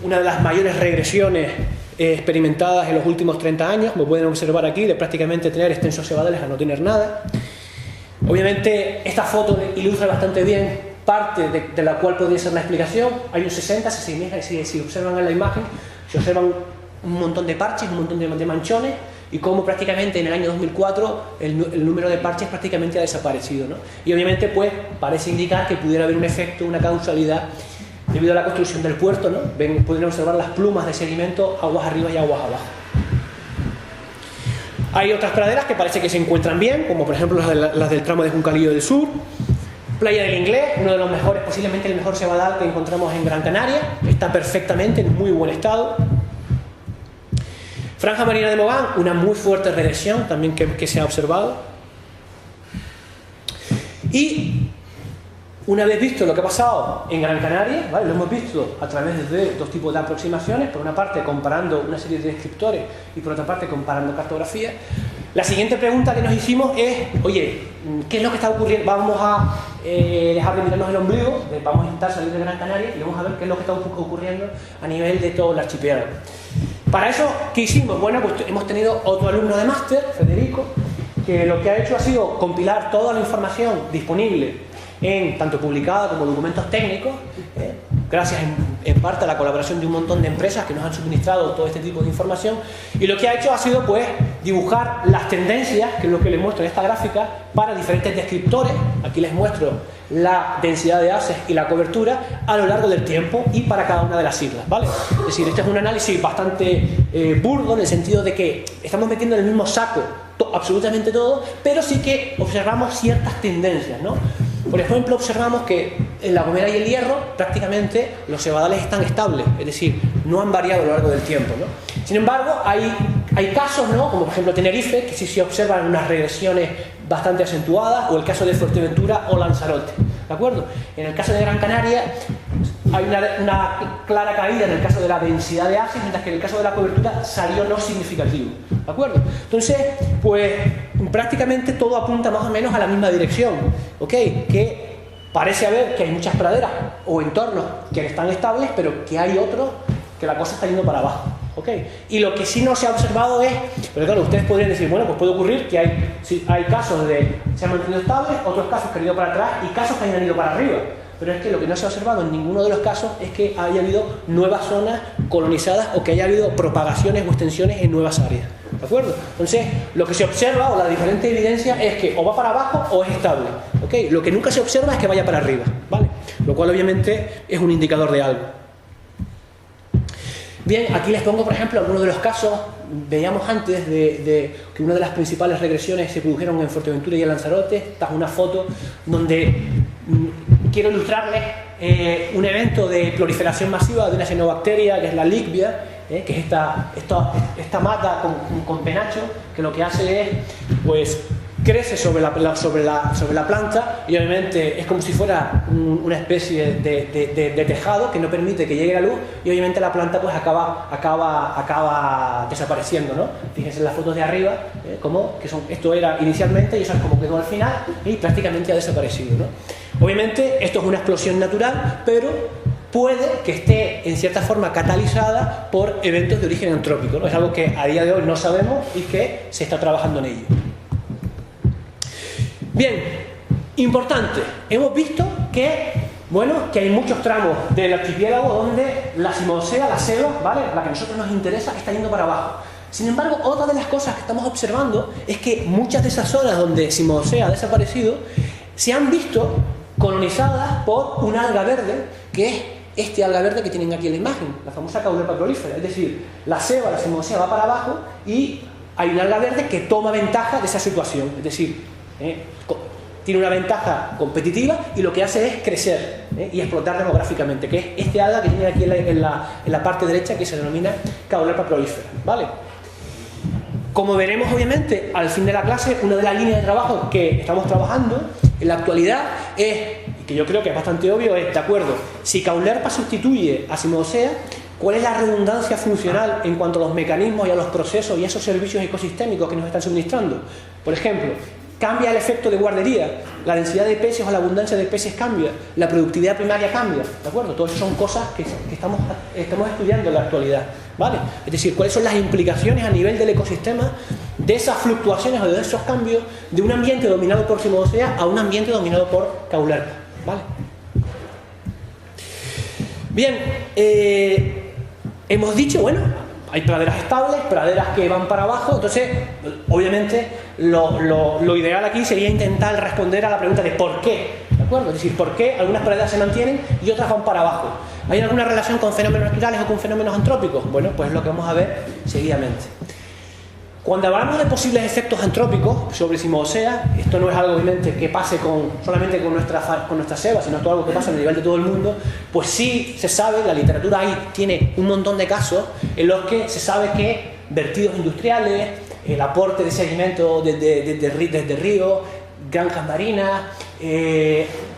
una de las mayores regresiones experimentadas en los últimos 30 años, como pueden observar aquí, de prácticamente tener extensos cebadales a no tener nada. Obviamente esta foto ilustra bastante bien parte de la cual podría ser la explicación. Hay un 60, si observan en la imagen, se observan un montón de parches, un montón de manchones, y cómo prácticamente en el año 2004 el número de parches prácticamente ha desaparecido, ¿no? Y obviamente pues parece indicar que pudiera haber un efecto, una causalidad debido a la construcción del puerto, ¿no? Pueden observar las plumas de sedimento aguas arriba y aguas abajo. Hay otras praderas que parece que se encuentran bien, como por ejemplo las del tramo de Juncalillo del Sur. Playa del Inglés, uno de los mejores, posiblemente el mejor cebadal que encontramos en Gran Canaria, está perfectamente en muy buen estado. Franja marina de Mogán, una muy fuerte regresión también que se ha observado. Y una vez visto lo que ha pasado en Gran Canaria, ¿vale? Lo hemos visto a través de dos tipos de aproximaciones, por una parte comparando una serie de descriptores y por otra parte comparando cartografías. La siguiente pregunta que nos hicimos es, oye, ¿qué es lo que está ocurriendo? Vamos a dejar de mirarnos el ombligo, vamos a intentar salir de Gran Canaria y vamos a ver qué es lo que está ocurriendo a nivel de todo el archipiélago. Para eso, ¿qué hicimos? Bueno, pues hemos tenido otro alumno de máster, Federico, que lo que ha hecho ha sido compilar toda la información disponible tanto publicada como documentos técnicos, gracias en parte a la colaboración de un montón de empresas que nos han suministrado todo este tipo de información, y lo que ha hecho ha sido pues dibujar las tendencias, que es lo que les muestro en esta gráfica, para diferentes descriptores. Aquí les muestro la densidad de haces y la cobertura a lo largo del tiempo y para cada una de las siglas, ¿vale? Es decir, este es un análisis bastante burdo, en el sentido de que estamos metiendo en el mismo saco absolutamente todo, pero sí que observamos ciertas tendencias, ¿no? Por ejemplo, observamos que en La Gomera y el Hierro prácticamente los cebadales están estables, es decir, no han variado a lo largo del tiempo, ¿no? Sin embargo, hay casos, ¿no? Como por ejemplo Tenerife, que sí se observan unas regresiones bastante acentuadas, o el caso de Fuerteventura o Lanzarote, ¿de acuerdo? En el caso de Gran Canaria hay una clara caída en el caso de la densidad de haces, mientras que en el caso de la cobertura salió no significativo, ¿de acuerdo? Entonces, pues prácticamente todo apunta más o menos a la misma dirección, ¿ok? Que parece haber que hay muchas praderas o entornos que están estables, pero que hay otros que la cosa está yendo para abajo, ¿ok? Y lo que sí no se ha observado es, pero claro, ustedes podrían decir, bueno, pues puede ocurrir que hay casos de se han mantenido estables, otros casos que han ido para atrás y casos que hayan ido para arriba. Pero es que lo que no se ha observado en ninguno de los casos es que haya habido nuevas zonas colonizadas o que haya habido propagaciones o extensiones en nuevas áreas, ¿de acuerdo? Entonces, lo que se observa o la diferente evidencia es que o va para abajo o es estable, ¿ok? Lo que nunca se observa es que vaya para arriba, ¿vale? Lo cual obviamente es un indicador de algo. Bien, aquí les pongo, por ejemplo, algunos de los casos. Veíamos antes de que una de las principales regresiones se produjeron en Fuerteventura y en Lanzarote. Esta es una foto donde quiero ilustrarles un evento de proliferación masiva de una cianobacteria, que es la Lichvia, que es esta mata con penacho, que lo que hace es, pues, crece sobre la planta, y obviamente es como si fuera una especie de tejado que no permite que llegue la luz, y obviamente la planta pues acaba desapareciendo, ¿no? Fíjense en las fotos de arriba, como que esto era inicialmente y eso es como quedó al final y prácticamente ha desaparecido, ¿no? Obviamente esto es una explosión natural, pero puede que esté en cierta forma catalizada por eventos de origen antrópico, ¿no? Es algo que a día de hoy no sabemos y que se está trabajando en ello. Bien, importante, hemos visto que hay muchos tramos del archipiélago donde la cimosea, la selva, ¿vale?, la que a nosotros nos interesa, está yendo para abajo. Sin embargo, otra de las cosas que estamos observando es que muchas de esas zonas donde cimosea ha desaparecido se han visto colonizadas por un alga verde, que es este alga verde que tienen aquí en la imagen, la famosa Caulerpa prolífera. Es decir, la selva, la cimosea va para abajo y hay un alga verde que toma ventaja de esa situación, es decir, tiene una ventaja competitiva y lo que hace es crecer y explotar demográficamente, que es este alga que tiene aquí en la parte derecha, que se denomina Caulerpa prolífera, ¿vale? Como veremos obviamente al fin de la clase, una de las líneas de trabajo que estamos trabajando en la actualidad es, y que yo creo que es bastante obvio, es, de acuerdo, si Caulerpa sustituye a cimosea, ¿cuál es la redundancia funcional en cuanto a los mecanismos y a los procesos y a esos servicios ecosistémicos que nos están suministrando? Por ejemplo, cambia el efecto de guardería, la densidad de peces o la abundancia de peces cambia, la productividad primaria cambia, ¿de acuerdo? Todo eso son cosas que estamos estudiando en la actualidad, ¿vale? Es decir, cuáles son las implicaciones a nivel del ecosistema de esas fluctuaciones o de esos cambios de un ambiente dominado por cimosea a un ambiente dominado por Caulerpa, ¿vale? Bien, hemos dicho, bueno, hay praderas estables, praderas que van para abajo, entonces, obviamente, lo ideal aquí sería intentar responder a la pregunta de ¿por qué? ¿De acuerdo? Es decir, ¿por qué algunas praderas se mantienen y otras van para abajo? ¿Hay alguna relación con fenómenos naturales o con fenómenos antrópicos? Bueno, pues es lo que vamos a ver seguidamente. Cuando hablamos de posibles efectos antrópicos sobre cimosea, esto no es algo obviamente que pase solamente con nuestra selva, sino es algo que pasa a nivel de todo el mundo, pues sí se sabe, la literatura ahí tiene un montón de casos en los que se sabe que vertidos industriales, el aporte de sedimento desde ríos, granjas marinas,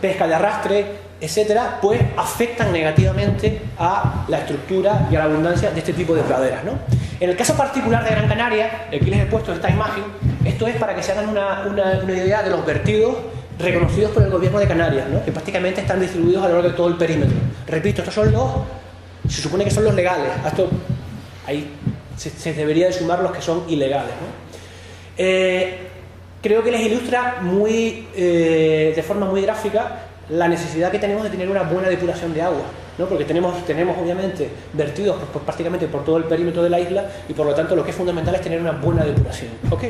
pesca de arrastre, etcétera, pues afectan negativamente a la estructura y a la abundancia de este tipo de praderas, ¿no? En el caso particular de Gran Canaria, aquí les he puesto esta imagen, esto es para que se hagan una idea de los vertidos reconocidos por el gobierno de Canarias, ¿no?, que prácticamente están distribuidos a lo largo de todo el perímetro. Repito, estos son se supone que son los legales, esto hay se debería de sumar los que son ilegales, ¿no? Creo que les ilustra de forma muy gráfica la necesidad que tenemos de tener una buena depuración de agua, ¿no? Porque tenemos obviamente vertidos prácticamente por todo el perímetro de la isla y por lo tanto lo que es fundamental es tener una buena depuración. ¿Ok?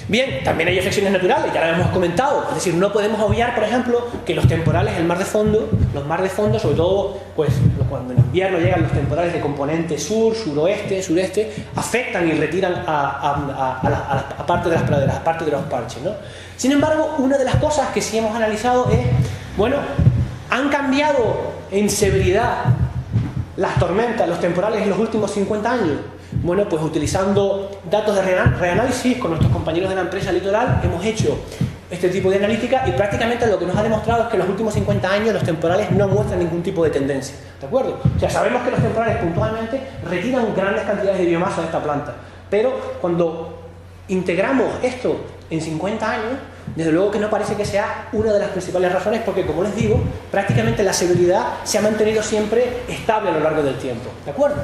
Bien, también hay afecciones naturales, ya lo hemos comentado, es decir, no podemos obviar, por ejemplo, que los temporales, los mar de fondo, sobre todo pues cuando en invierno llegan los temporales de componente sur, suroeste, sureste, afectan y retiran a parte de las praderas, a parte de los parches, ¿no? Sin embargo, una de las cosas que sí hemos analizado es, bueno, han cambiado en severidad las tormentas, los temporales en los últimos 50 años. Bueno, pues utilizando datos de reanálisis con nuestros compañeros de la empresa Litoral hemos hecho este tipo de analítica y prácticamente lo que nos ha demostrado es que en los últimos 50 años los temporales no muestran ningún tipo de tendencia, ¿de acuerdo? O sea, sabemos que los temporales puntualmente retiran grandes cantidades de biomasa de esta planta, pero cuando integramos esto en 50 años, desde luego que no parece que sea una de las principales razones porque, como les digo, prácticamente la severidad se ha mantenido siempre estable a lo largo del tiempo, ¿de acuerdo?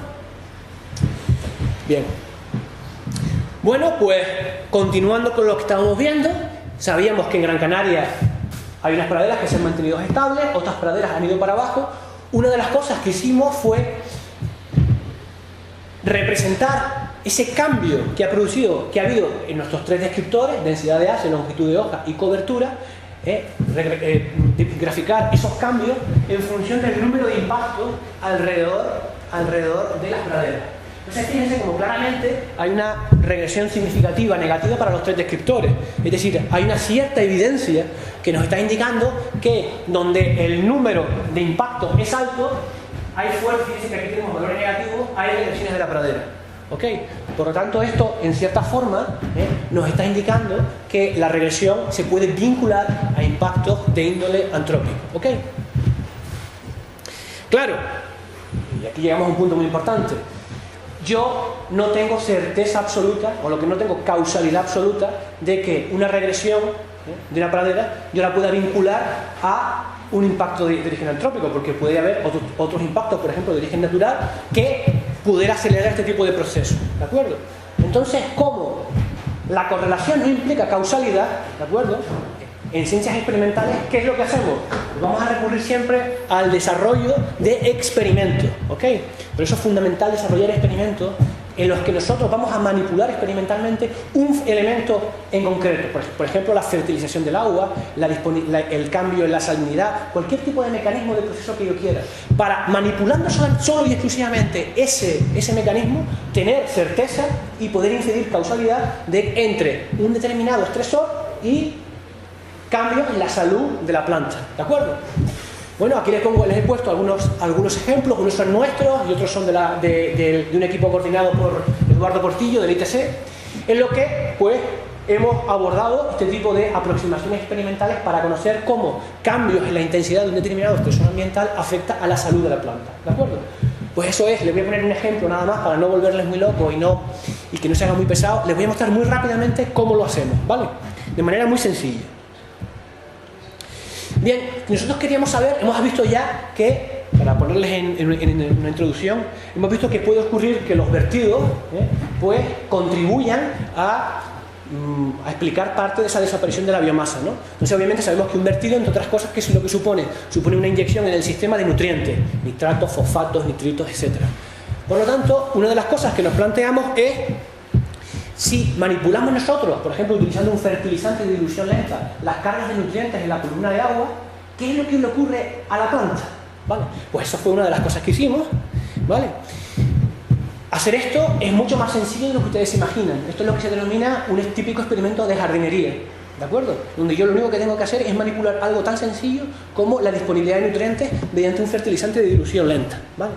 Bien, bueno, pues continuando con lo que estábamos viendo, sabíamos que en Gran Canaria hay unas praderas que se han mantenido estables, otras praderas han ido para abajo. Una de las cosas que hicimos fue representar ese cambio que ha habido en nuestros tres descriptores, densidad de ACE, longitud de hoja y cobertura, graficar esos cambios en función del número de impactos alrededor de las praderas. Entonces fíjense como claramente hay una regresión significativa negativa para los tres descriptores, es decir, hay una cierta evidencia que nos está indicando que donde el número de impactos es alto, hay fuerza, fíjense que aquí tenemos valores negativos, hay regresiones de la pradera. ¿Ok? Por lo tanto, esto en cierta forma nos está indicando que la regresión se puede vincular a impactos de índole antrópico. ¿Ok? Claro, y aquí llegamos a un punto muy importante. Yo no tengo certeza absoluta, o lo que no tengo causalidad absoluta, de que una regresión de una pradera yo la pueda vincular a un impacto de origen antrópico, porque puede haber otros impactos, por ejemplo, de origen natural, que pudiera acelerar este tipo de procesos, ¿de acuerdo? Entonces, como la correlación no implica causalidad, ¿de acuerdo? En ciencias experimentales, ¿qué es lo que hacemos? Pues vamos a recurrir siempre al desarrollo de experimentos, ¿ok? Por eso es fundamental desarrollar experimentos en los que nosotros vamos a manipular experimentalmente un elemento en concreto, por ejemplo la fertilización del agua, el cambio en la salinidad, cualquier tipo de mecanismo de proceso que yo quiera, para manipulando solo y exclusivamente ese mecanismo, tener certeza y poder inferir causalidad entre un determinado estresor y cambios en la salud de la planta, ¿de acuerdo? Bueno, aquí les he puesto algunos ejemplos, unos son nuestros y otros son de un equipo coordinado por Eduardo Portillo del ITC, en lo que pues hemos abordado este tipo de aproximaciones experimentales para conocer cómo cambios en la intensidad de un determinado estresor ambiental afecta a la salud de la planta, ¿de acuerdo? Pues eso es, les voy a poner un ejemplo nada más para no volverles muy locos y que no se haga muy pesado. Les voy a mostrar muy rápidamente cómo lo hacemos, ¿vale? De manera muy sencilla. Bien, nosotros queríamos saber, hemos visto ya que, para ponerles en una introducción, hemos visto que puede ocurrir que los vertidos pues contribuyan a explicar parte de esa desaparición de la biomasa, ¿no? Entonces obviamente sabemos que un vertido, entre otras cosas, ¿qué es lo que supone? Supone una inyección en el sistema de nutrientes, nitratos, fosfatos, nitritos, etc. Por lo tanto, una de las cosas que nos planteamos es si manipulamos nosotros, por ejemplo, utilizando un fertilizante de dilución lenta, las cargas de nutrientes en la columna de agua, ¿qué es lo que le ocurre a la planta? ¿Vale? Pues eso fue una de las cosas que hicimos, ¿vale? Hacer esto es mucho más sencillo de lo que ustedes imaginan. Esto es lo que se denomina un típico experimento de jardinería, ¿de acuerdo? Donde yo lo único que tengo que hacer es manipular algo tan sencillo como la disponibilidad de nutrientes mediante un fertilizante de dilución lenta, ¿vale?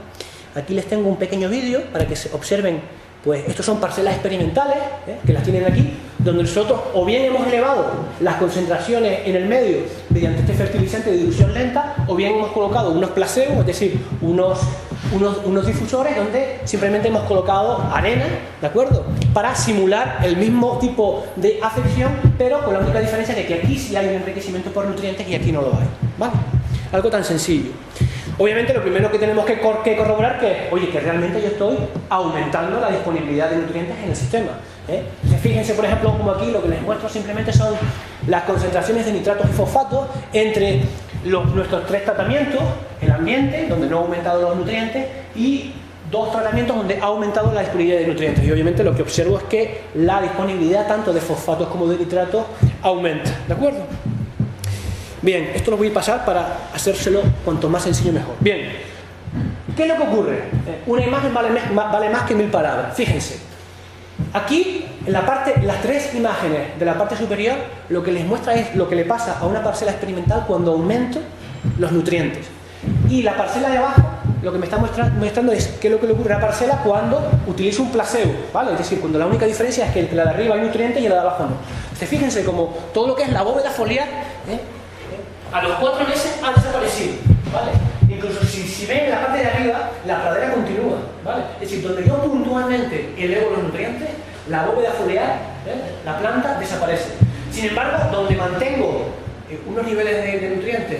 Aquí les tengo un pequeño vídeo para que se observen. Pues estos son parcelas experimentales, que las tienen aquí, donde nosotros o bien hemos elevado las concentraciones en el medio mediante este fertilizante de dilución lenta, o bien hemos colocado unos placebos, es decir, unos difusores donde simplemente hemos colocado arena, ¿de acuerdo? Para simular el mismo tipo de afección, pero con la única diferencia de que aquí sí hay un enriquecimiento por nutrientes y aquí no lo hay, ¿vale? Algo tan sencillo. Obviamente lo primero que tenemos que corroborar que es, oye, que realmente yo estoy aumentando la disponibilidad de nutrientes en el sistema. Fíjense, por ejemplo, como aquí lo que les muestro simplemente son las concentraciones de nitratos y fosfatos entre nuestros 3 tratamientos, el ambiente, donde no ha aumentado los nutrientes, y 2 tratamientos donde ha aumentado la disponibilidad de nutrientes. Y obviamente lo que observo es que la disponibilidad tanto de fosfatos como de nitratos aumenta. ¿De acuerdo? Bien, esto lo voy a pasar para hacérselo cuanto más sencillo mejor. Bien, ¿qué es lo que ocurre? Una imagen vale más que 1000 palabras. Fíjense. Aquí, en las 3 imágenes de la parte superior, lo que les muestra es lo que le pasa a una parcela experimental cuando aumento los nutrientes. Y la parcela de abajo, lo que me está mostrando es qué es lo que le ocurre a la parcela cuando utilizo un placebo, ¿vale? Es decir, cuando la única diferencia es que la de arriba hay nutrientes y la de abajo no. Entonces, fíjense como todo lo que es la bóveda foliar, a los 4 meses ha desaparecido, ¿vale? Incluso si ven en la parte de arriba, la pradera continúa, ¿vale? Es decir, donde yo puntualmente elevo los nutrientes, la bóveda foliar, la planta, desaparece. Sin embargo, donde mantengo unos niveles de nutrientes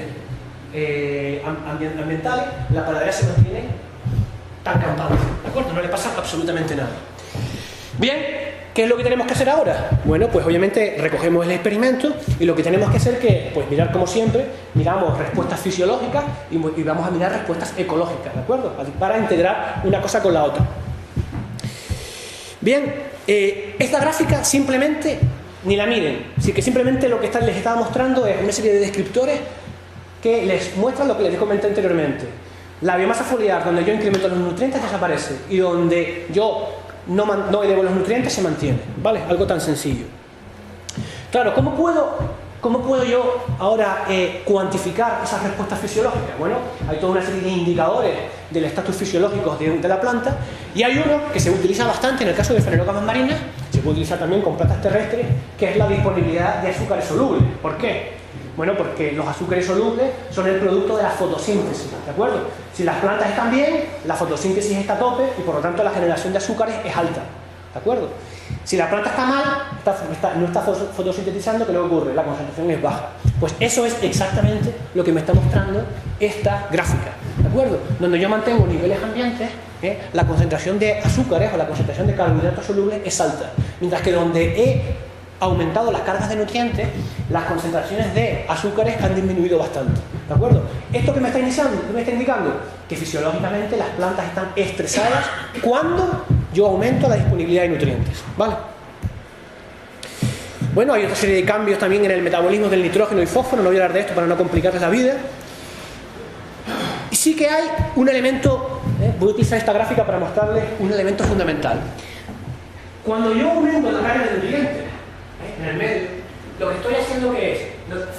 ambientales, la pradera se mantiene tan campante, ¿de acuerdo? No le pasa absolutamente nada. Bien, ¿qué es lo que tenemos que hacer ahora? Bueno, pues obviamente recogemos el experimento y lo que tenemos que hacer es que, pues mirar como siempre, miramos respuestas fisiológicas y vamos a mirar respuestas ecológicas, ¿de acuerdo? Para integrar una cosa con la otra. Bien, esta gráfica simplemente, ni la miren, así que simplemente lo que les estaba mostrando es una serie de descriptores que les muestran lo que les comenté anteriormente. La biomasa foliar, donde yo incremento los nutrientes, desaparece, y donde yo no elevo los nutrientes, se mantiene, ¿vale? Algo tan sencillo. Claro, ¿cómo puedo yo ahora cuantificar esas respuestas fisiológicas? Bueno, hay toda una serie de indicadores del estatus fisiológico de la planta, y hay uno que se utiliza bastante en el caso de Phanerogamas marinas, se puede utilizar también con plantas terrestres, que es la disponibilidad de azúcares solubles. ¿Por qué? Bueno, porque los azúcares solubles son el producto de la fotosíntesis, ¿de acuerdo? Si las plantas están bien, la fotosíntesis está a tope y por lo tanto la generación de azúcares es alta, ¿de acuerdo? Si la planta está mal, no está fotosintetizando, ¿qué le ocurre? La concentración es baja. Pues eso es exactamente lo que me está mostrando esta gráfica, ¿de acuerdo? Donde yo mantengo niveles ambientes, la concentración de azúcares o la concentración de carbohidratos solubles es alta, mientras que donde he aumentado las cargas de nutrientes, las concentraciones de azúcares han disminuido bastante, ¿de acuerdo? ¿Esto qué me está indicando? Que fisiológicamente las plantas están estresadas cuando yo aumento la disponibilidad de nutrientes, ¿vale? Bueno, hay otra serie de cambios también en el metabolismo del nitrógeno y fósforo, no voy a hablar de esto para no complicarles la vida. Y sí que hay un elemento, voy a utilizar esta gráfica para mostrarles un elemento fundamental. Cuando yo aumento la carga de nutrientes en el medio, lo que estoy haciendo que es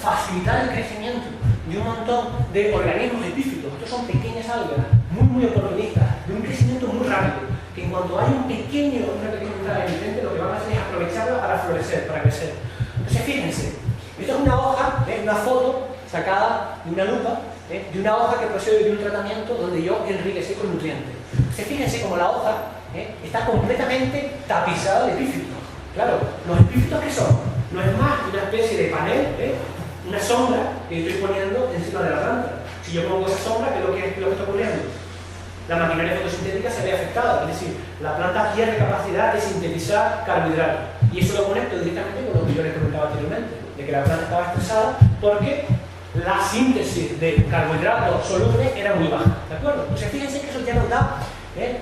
facilitar el crecimiento de un montón de organismos epífitos. Estos son pequeñas algas, muy oportunistas, de un crecimiento muy rápido, que en cuanto hay una pequeña entrada de nutrientes, lo que van a hacer es aprovecharla para florecer, para crecer. Entonces fíjense, esto es una hoja, una foto sacada de una lupa, de una hoja que procede de un tratamiento donde yo enriquecí con nutrientes. Entonces fíjense como la hoja está completamente tapizada de epífitos. Claro, los epífitos ¿qué son? No es más que una especie de panel, una sombra que estoy poniendo encima de la planta. Si yo pongo esa sombra, ¿qué es lo que está ocurriendo? La maquinaria fotosintética se ve afectada, es decir, la planta pierde capacidad de sintetizar carbohidratos. Y eso lo conecto directamente con lo que yo les comentaba anteriormente, de que la planta estaba estresada porque la síntesis de carbohidratos solubles era muy baja, ¿de acuerdo? Entonces fíjense que eso ya nos da,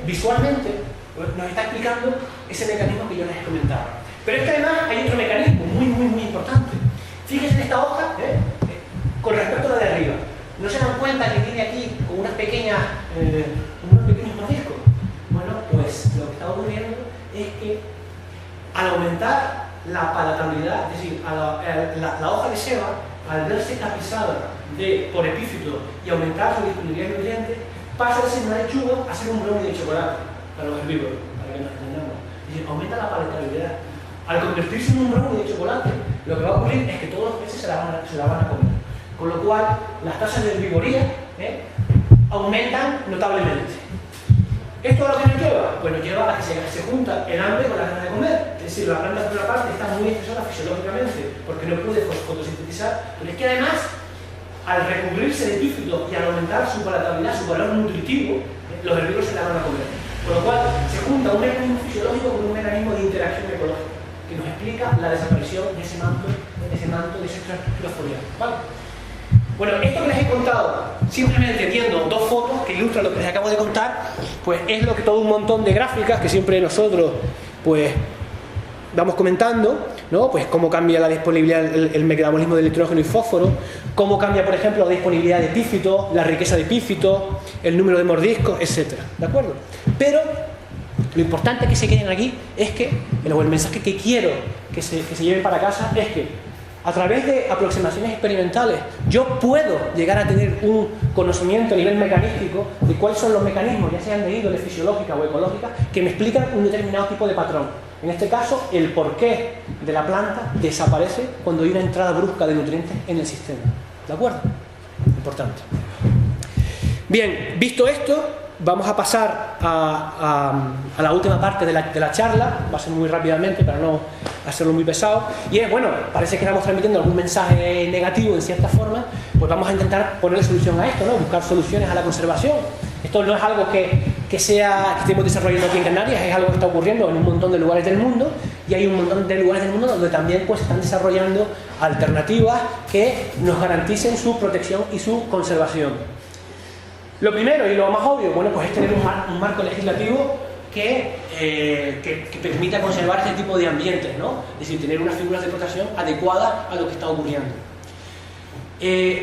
visualmente, nos está explicando ese mecanismo que yo les comentaba. Pero es que además hay otro mecanismo muy importante. Fíjense en esta hoja, con respecto a la de arriba. ¿No se dan cuenta que tiene aquí como unos pequeños mordiscos? Bueno, pues lo que está ocurriendo es que al aumentar la palatabilidad, es decir, la hoja de ceba, al verse tapizada por epífitos y aumentar su disponibilidad de nutrientes, pasa de ser una lechuga a ser un brownie de chocolate para los herbívoros, para que nos entendamos. Es decir, aumenta la palatabilidad. Al convertirse en un brownie de chocolate, lo que va a ocurrir es que todos los peces se la van a comer. Con lo cual, las tasas de herbivoría aumentan notablemente. ¿Esto a lo que nos lleva? Pues nos lleva a que se junta el hambre con las ganas de comer. Es decir, la planta por una parte está muy estresada fisiológicamente porque no puede fotosintetizar, pero es que además al recubrirse de epífitos y al aumentar su palatabilidad, su valor nutritivo, los herbívoros se la van a comer. Con lo cual, se junta un mecanismo fisiológico con un mecanismo de interacción ecológica que nos explica la desaparición de ese manto, de esa estructura foliar. ¿Vale? Bueno, esto que les he contado, simplemente viendo dos fotos que ilustran lo que les acabo de contar, pues es lo que todo un montón de gráficas que siempre nosotros, pues, vamos comentando, ¿no? Pues cómo cambia la disponibilidad, el metabolismo de nitrógeno y fósforo, cómo cambia, por ejemplo, la disponibilidad de epífitos, la riqueza de epífitos, el número de mordiscos, etc. ¿De acuerdo? Pero lo importante que se queden aquí es que, el mensaje que quiero que se lleven para casa es que a través de aproximaciones experimentales yo puedo llegar a tener un conocimiento a nivel mecanístico de cuáles son los mecanismos, ya sean de índole fisiológica o ecológica, que me explican un determinado tipo de patrón. En este caso, el porqué de la planta desaparece cuando hay una entrada brusca de nutrientes en el sistema. ¿De acuerdo? Importante. Bien, visto esto, vamos a pasar a la última parte de la charla. Va a ser muy rápidamente para no hacerlo muy pesado. Y es, bueno, parece que estamos transmitiendo algún mensaje negativo en cierta forma, pues vamos a intentar ponerle solución a esto, ¿no? Buscar soluciones a la conservación. Esto no es algo que estemos desarrollando aquí en Canarias, es algo que está ocurriendo en un montón de lugares del mundo, y hay un montón de lugares del mundo donde también pues están desarrollando alternativas que nos garanticen su protección y su conservación. Lo primero y lo más obvio, bueno, pues es tener un marco legislativo que permita conservar este tipo de ambientes, ¿no? Es decir, tener unas figuras de protección adecuadas a lo que está ocurriendo.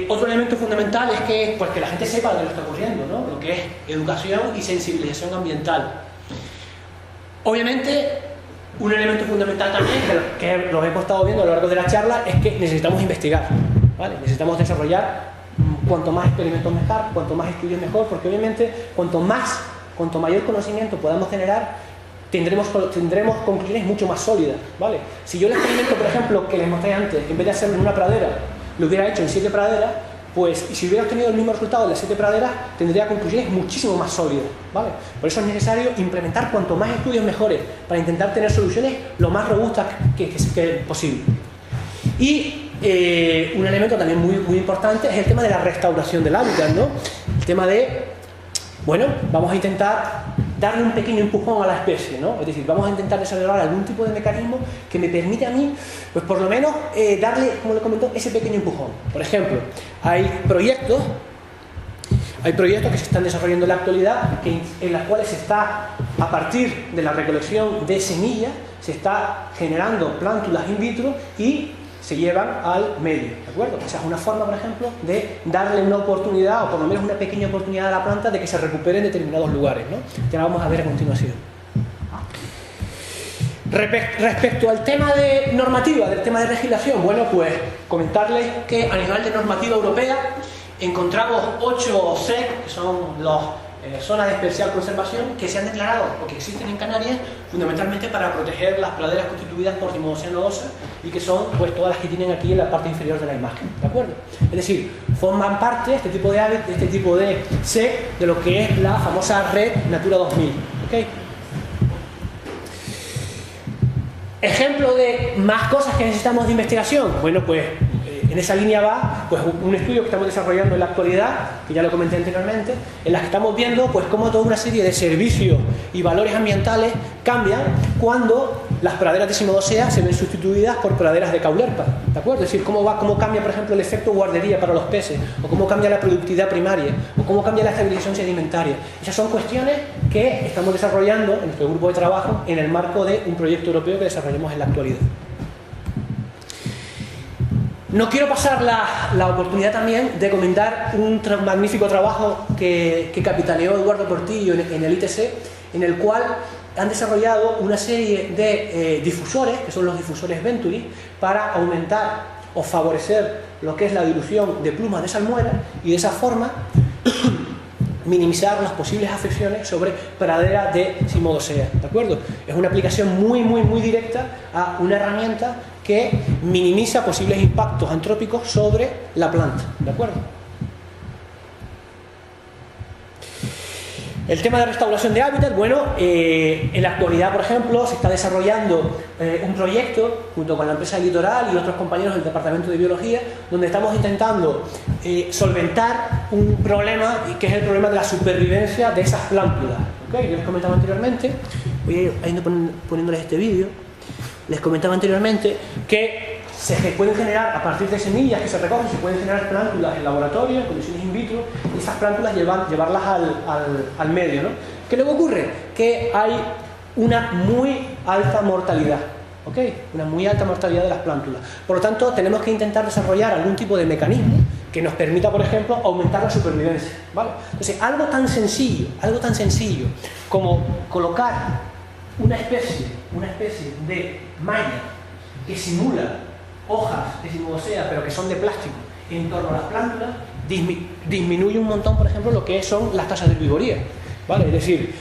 Otro elemento fundamental es que la gente sepa lo que está ocurriendo, ¿no? Lo que es educación y sensibilización ambiental. Obviamente, un elemento fundamental también, que lo hemos estado viendo a lo largo de la charla, es que necesitamos investigar, ¿vale? Necesitamos desarrollar cuanto más experimentos mejor, cuanto más estudios mejor, porque obviamente cuanto mayor conocimiento podamos generar, tendremos conclusiones mucho más sólidas, ¿vale? Si yo el experimento, por ejemplo, que les mostré antes, en vez de hacerlo en una pradera, lo hubiera hecho en 7 praderas, pues si hubiera obtenido el mismo resultado de las 7 praderas, tendría conclusiones muchísimo más sólidas, ¿vale? Por eso es necesario implementar cuanto más estudios mejores, para intentar tener soluciones lo más robustas que posible. Y un elemento también muy importante es el tema de la restauración del hábitat, ¿no? El tema de, bueno, vamos a intentar darle un pequeño empujón a la especie, ¿no? Es decir, vamos a intentar desarrollar algún tipo de mecanismo que me permite a mí, pues por lo menos, darle, como le comentó, ese pequeño empujón. Por ejemplo, hay proyectos que se están desarrollando en la actualidad en las cuales se está, a partir de la recolección de semillas, se está generando plántulas in vitro y se llevan al medio, ¿de acuerdo? Esa es una forma, por ejemplo, de darle una oportunidad, o por lo menos una pequeña oportunidad a la planta de que se recupere en determinados lugares, ¿no? Ya la vamos a ver a continuación. Respecto al tema de normativa, del tema de legislación, bueno, pues comentarles que a nivel de normativa europea encontramos 8 SEC, que son los zonas de especial conservación, que se han declarado o que existen en Canarias fundamentalmente para proteger las praderas constituidas por cimodoceno-ósea, y que son pues todas las que tienen aquí en la parte inferior de la imagen, ¿de acuerdo? Es decir, forman parte este tipo de SEC de lo que es la famosa red Natura 2000, ¿ok? Ejemplo de más cosas que necesitamos de investigación, bueno, pues en esa línea va pues un estudio que estamos desarrollando en la actualidad, que ya lo comenté anteriormente, en la que estamos viendo pues cómo toda una serie de servicios y valores ambientales cambian cuando las praderas de cimodocea se ven sustituidas por praderas de caulerpa, ¿de acuerdo? Es decir, cómo cambia, por ejemplo, el efecto guardería para los peces, o cómo cambia la productividad primaria, o cómo cambia la estabilización sedimentaria. Esas son cuestiones que estamos desarrollando en nuestro grupo de trabajo en el marco de un proyecto europeo que desarrollamos en la actualidad. No quiero pasar la oportunidad también de comentar un magnífico trabajo que capitaneó Eduardo Portillo en el ITC, en el cual han desarrollado una serie de difusores, que son los difusores Venturi, para aumentar o favorecer lo que es la dilución de plumas de salmuera y de esa forma minimizar las posibles afecciones sobre pradera de cimodocea, ¿de acuerdo? Es una aplicación muy directa a una herramienta que minimiza posibles impactos antrópicos sobre la planta, ¿de acuerdo? El tema de restauración de hábitat, bueno, en la actualidad, por ejemplo, se está desarrollando un proyecto junto con la empresa Litoral y otros compañeros del Departamento de Biología, donde estamos intentando solventar un problema, que es el problema de la supervivencia de esas plántulas. ¿Okay? Yo les comentaba anteriormente, voy a ir poniéndoles este vídeo, les comentaba anteriormente que se pueden generar, a partir de semillas que se recogen, se pueden generar plántulas en laboratorio, en condiciones in vitro, y esas plántulas llevarlas al medio, ¿no? ¿Qué luego ocurre? Que hay una muy alta mortalidad, ¿ok? Una muy alta mortalidad de las plántulas. Por lo tanto, tenemos que intentar desarrollar algún tipo de mecanismo que nos permita, por ejemplo, aumentar la supervivencia, ¿vale? Entonces, algo tan sencillo como colocar una especie de malla que simula hojas de Cimodocea, pero que son de plástico, en torno a las plántulas, disminuye un montón, por ejemplo, lo que son las tasas de herbivoría, ¿vale? Es decir,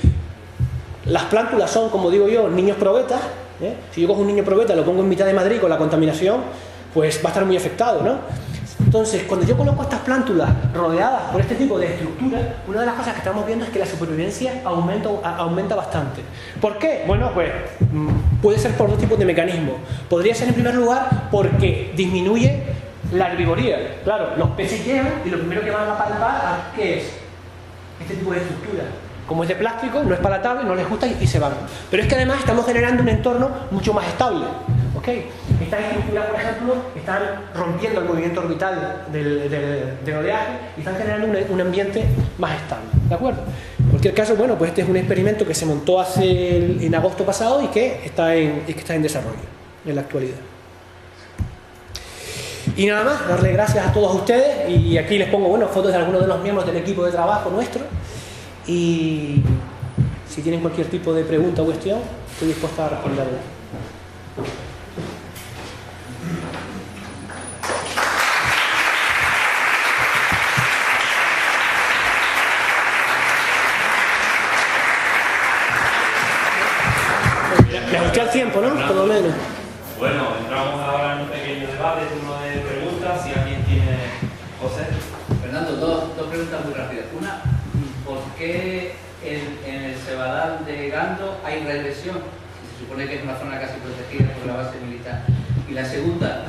las plántulas son, como digo yo, niños probetas, ¿eh? Si yo cojo un niño probeta y lo pongo en mitad de Madrid con la contaminación, pues va a estar muy afectado, ¿no? Entonces, cuando yo coloco estas plántulas rodeadas por este tipo de estructura, una de las cosas que estamos viendo es que la supervivencia aumenta bastante. ¿Por qué? Bueno, pues puede ser por dos tipos de mecanismos. Podría ser, en primer lugar, porque disminuye la herbivoría. Claro, los peces llegan y lo primero que van a palpar, ¿qué es? Este tipo de estructura. Como es de plástico, no es palatable, no les gusta y se van. Pero es que además estamos generando un entorno mucho más estable. ¿Okay? Estas estructuras, por ejemplo, están rompiendo el movimiento orbital del oleaje y están generando un ambiente más estable, ¿de acuerdo? En cualquier caso, bueno, pues este es un experimento que se montó en agosto pasado y que está en desarrollo en la actualidad. Y nada más, darle gracias a todos ustedes, y aquí les pongo, bueno, fotos de algunos de los miembros del equipo de trabajo nuestro, y si tienen cualquier tipo de pregunta o cuestión, estoy dispuesto a responderla. Me ajusté al tiempo, ¿no? Por lo menos.
Bueno, entramos ahora en un pequeño debate, turno de preguntas. Si alguien tiene... José.
Fernando, dos preguntas muy rápidas. Una, ¿por qué en el Cebadal de Gando hay regresión? Se supone que es una zona casi protegida por la base militar. Y la segunda,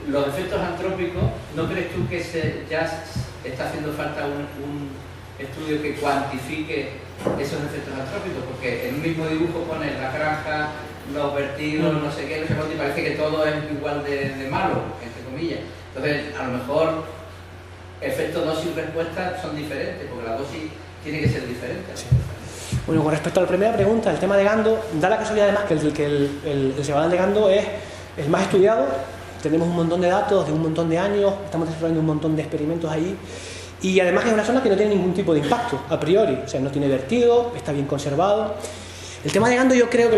los efectos antrópicos, ¿no crees tú que ya está haciendo falta un estudio que cuantifique esos efectos antrópicos? Porque en un mismo dibujo pones la granja, los vertidos, no sé qué, no sé cuánto, y parece que todo es igual de malo, entre comillas. Entonces, a lo mejor efectos dosis-respuesta son diferentes, porque la dosis tiene que ser diferente.
Sí. Bueno, con respecto a la primera pregunta, el tema de Gando, da la casualidad además que el Cebadal de Gando es el más estudiado. Tenemos un montón de datos de un montón de años, estamos desarrollando un montón de experimentos ahí. Y además es una zona que no tiene ningún tipo de impacto a priori, o sea, no tiene vertido, está bien conservado. El tema de Gando, yo creo que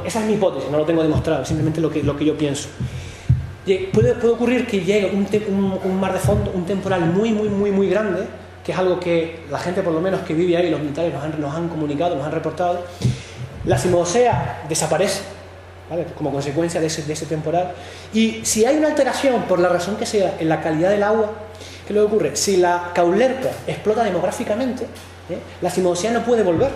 esa es mi hipótesis, no lo tengo demostrado, simplemente lo que yo pienso. Puede ocurrir que llegue un mar de fondo, un temporal muy grande, que es algo que la gente, por lo menos que vive ahí, los militares nos han comunicado, nos han reportado. La Cimodocea desaparece, ¿vale? Como consecuencia de ese temporal. Y si hay una alteración, por la razón que sea, en la calidad del agua, ¿qué le ocurre? Si la caulerpa explota demográficamente, la Cimodocea no puede volver.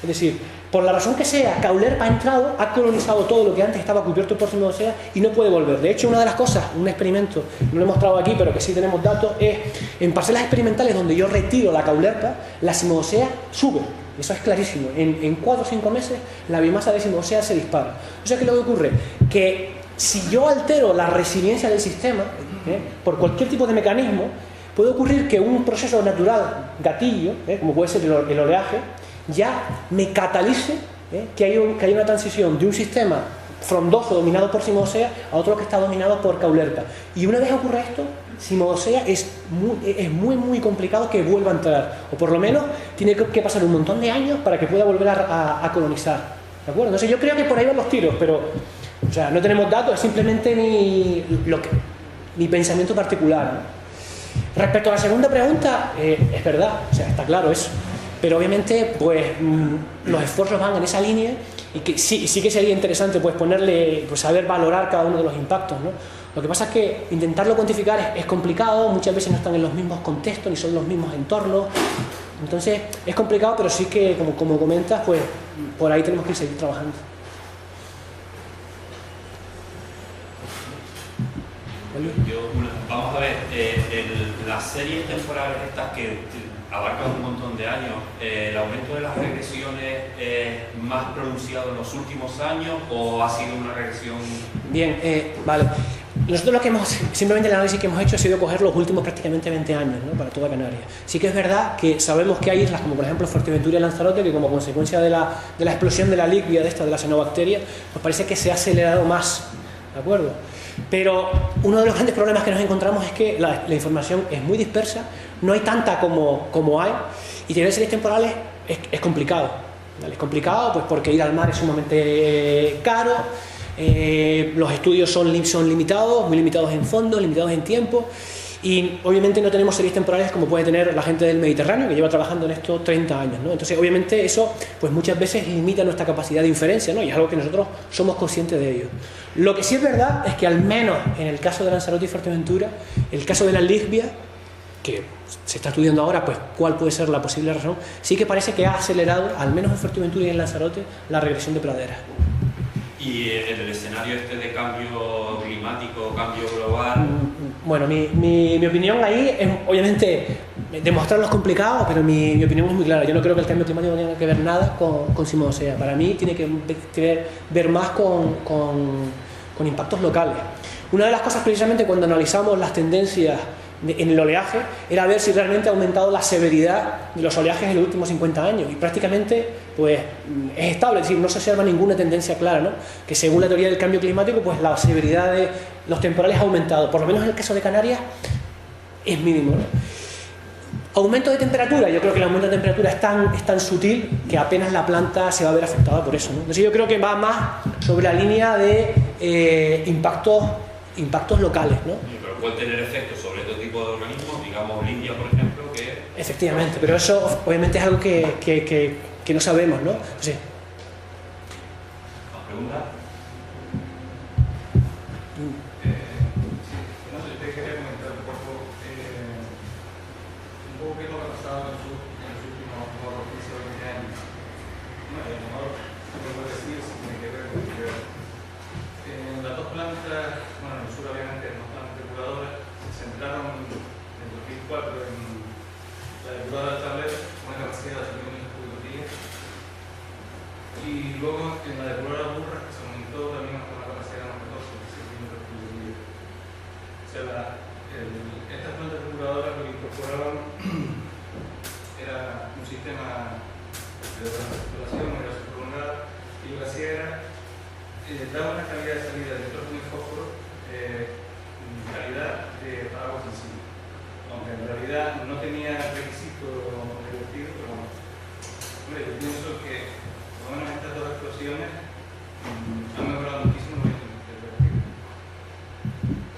Es decir, por la razón que sea, caulerpa ha entrado, ha colonizado todo lo que antes estaba cubierto por Cimodocea y no puede volver. De hecho, una de las cosas, un experimento, no lo he mostrado aquí, pero que sí tenemos datos, es en parcelas experimentales donde yo retiro la caulerpa, la Cimodocea sube. Eso es clarísimo. En 4 o 5 meses la biomasa de Cimodocea se dispara. O sea, ¿qué es lo que ocurre? Que si yo altero la resiliencia del sistema, por cualquier tipo de mecanismo, puede ocurrir que un proceso natural, gatillo, como puede ser el oleaje, ya me catalice que hay una transición de un sistema frondoso dominado por Cimodocea a otro que está dominado por caulerpa. Y una vez ocurre esto, Cimodocea es muy complicado que vuelva a entrar, o por lo menos tiene que pasar un montón de años para que pueda volver a colonizar, ¿de acuerdo? Entonces yo creo que por ahí van los tiros, pero o sea, no tenemos datos, es simplemente mi pensamiento particular, ¿no? Respecto a la segunda pregunta, es verdad, o sea, está claro eso. Pero obviamente pues los esfuerzos van en esa línea y que sí que sería interesante pues ponerle, pues saber valorar cada uno de los impactos, ¿no? Lo que pasa es que intentarlo cuantificar es complicado, muchas veces no están en los mismos contextos ni son los mismos entornos, Entonces es complicado, pero sí que, como comentas, pues por ahí tenemos que seguir trabajando.
Vamos a ver, las series temporales estas que abarcan un montón de años, ¿el aumento de las regresiones es más pronunciado en los últimos años o ha sido una regresión?
Bien, vale. Nosotros simplemente el análisis que hemos hecho ha sido coger los últimos prácticamente 20 años, ¿no? Para toda Canarias. Sí que es verdad que sabemos que hay islas como por ejemplo Fuerteventura y Lanzarote que como consecuencia de la explosión de la liquia de la cianobacteria, pues parece que se ha acelerado más, ¿de acuerdo? Pero uno de los grandes problemas que nos encontramos es que la información es muy dispersa, no hay tanta como hay, y tener series temporales es complicado, ¿vale? Es complicado pues porque ir al mar es sumamente caro, los estudios son limitados, muy limitados en fondos, limitados en tiempo, y obviamente no tenemos series temporales como puede tener la gente del Mediterráneo que lleva trabajando en esto 30 años, ¿no? Entonces obviamente eso pues muchas veces limita nuestra capacidad de inferencia, ¿no? Y es algo que nosotros somos conscientes de ello. Lo que sí es verdad es que al menos en el caso de Lanzarote y Fuerteventura, el caso de la ligbia, que se está estudiando ahora pues cuál puede ser la posible razón, sí que parece que ha acelerado, al menos en Fuerteventura y en Lanzarote, la regresión de praderas.
Y en el escenario de cambio climático, cambio global...
Bueno, mi opinión ahí es, obviamente, demostrarlo es complicado, pero mi opinión es muy clara. Yo no creo que el cambio climático tenga que ver nada con Simón Sea. Para mí tiene que ver más con impactos locales. Una de las cosas, precisamente, cuando analizamos las tendencias en el oleaje, era ver si realmente ha aumentado la severidad de los oleajes en los últimos 50 años, y prácticamente pues es estable, es decir, no se observa ninguna tendencia clara, ¿no? Que según la teoría del cambio climático, pues la severidad de los temporales ha aumentado, por lo menos en el caso de Canarias es mínimo, ¿no? Aumento de temperatura, yo creo que el aumento de temperatura es tan sutil que apenas la planta se va a ver afectada por eso, ¿no? Entonces yo creo que va más sobre la línea de impactos locales, ¿no?
Pero puede tener efectos sobre otro tipo de organismos, digamos limbia, por ejemplo, que...
Efectivamente, pero eso obviamente es algo que no sabemos, ¿no? Sí.
¿Más preguntas?
No sé, te quería comentar un poco qué es lo que ha pasado en los últimos 15 o 20 años. No se puede decir si tiene que ver con que en las dos plantas, bueno, en el sur obviamente en las plantas depuradoras, se centraron en 2004 en la depuradora de Tablero, una capacidad de 8 millones de cúbicos día, y luego en la depuradora Burras, que se aumentó también hasta una capacidad de 14 millones de cúbicos día. O sea, estas plantas depuradoras lo que incorporaban era un sistema de circulación, una migración prolongada, y lo que hacía era daba una calidad de salida de nitrógeno y fósforo, calidad para agua sensible. Aunque en realidad no tenía requisito revertido, pero bueno, hombre, yo pienso que por lo menos estas dos explosiones han mejorado muchísimo el revertido.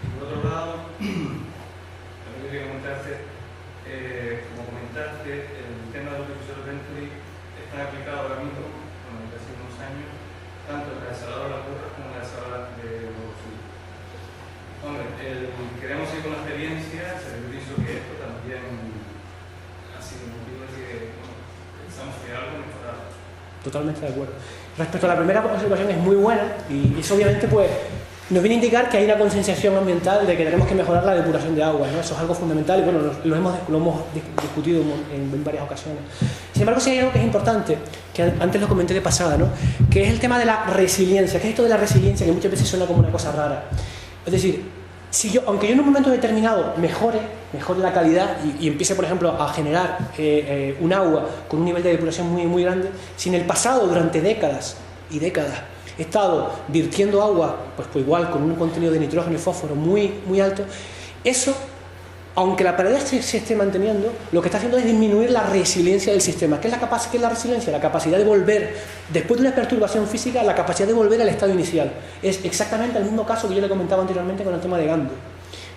Y por otro lado, también quería comentarte, como comentaste, el tema del Artificial Venturi está aplicado ahora mismo, bueno, desde hace unos años, tanto en la desaladora de las Burras como en la desaladora de los Sur. Hombre, queremos ir con la experiencia, se les dicho que esto también ha sido motivo de que pensamos que algo mejorado.
Totalmente de acuerdo. Respecto a la primera observación es muy buena y eso obviamente pues nos viene a indicar que hay una concienciación ambiental de que tenemos que mejorar la depuración de agua, ¿no? Eso es algo fundamental y bueno, lo hemos discutido en varias ocasiones. Sin embargo, sí hay algo que es importante, que antes lo comenté de pasada, ¿no? Que es el tema de la resiliencia. ¿Qué es esto de la resiliencia? Que muchas veces suena como una cosa rara. Es decir, aunque yo en un momento determinado mejore la calidad y empiece, por ejemplo, a generar un agua con un nivel de depuración muy grande, si en el pasado, durante décadas y décadas, he estado virtiendo agua, pues igual, con un contenido de nitrógeno y fósforo muy alto, eso, aunque la pared se esté manteniendo, lo que está haciendo es disminuir la resiliencia del sistema. ¿Qué es la resiliencia? La capacidad de volver, después de una perturbación física, la capacidad de volver al estado inicial. Es exactamente el mismo caso que yo le comentaba anteriormente con el tema de Gando,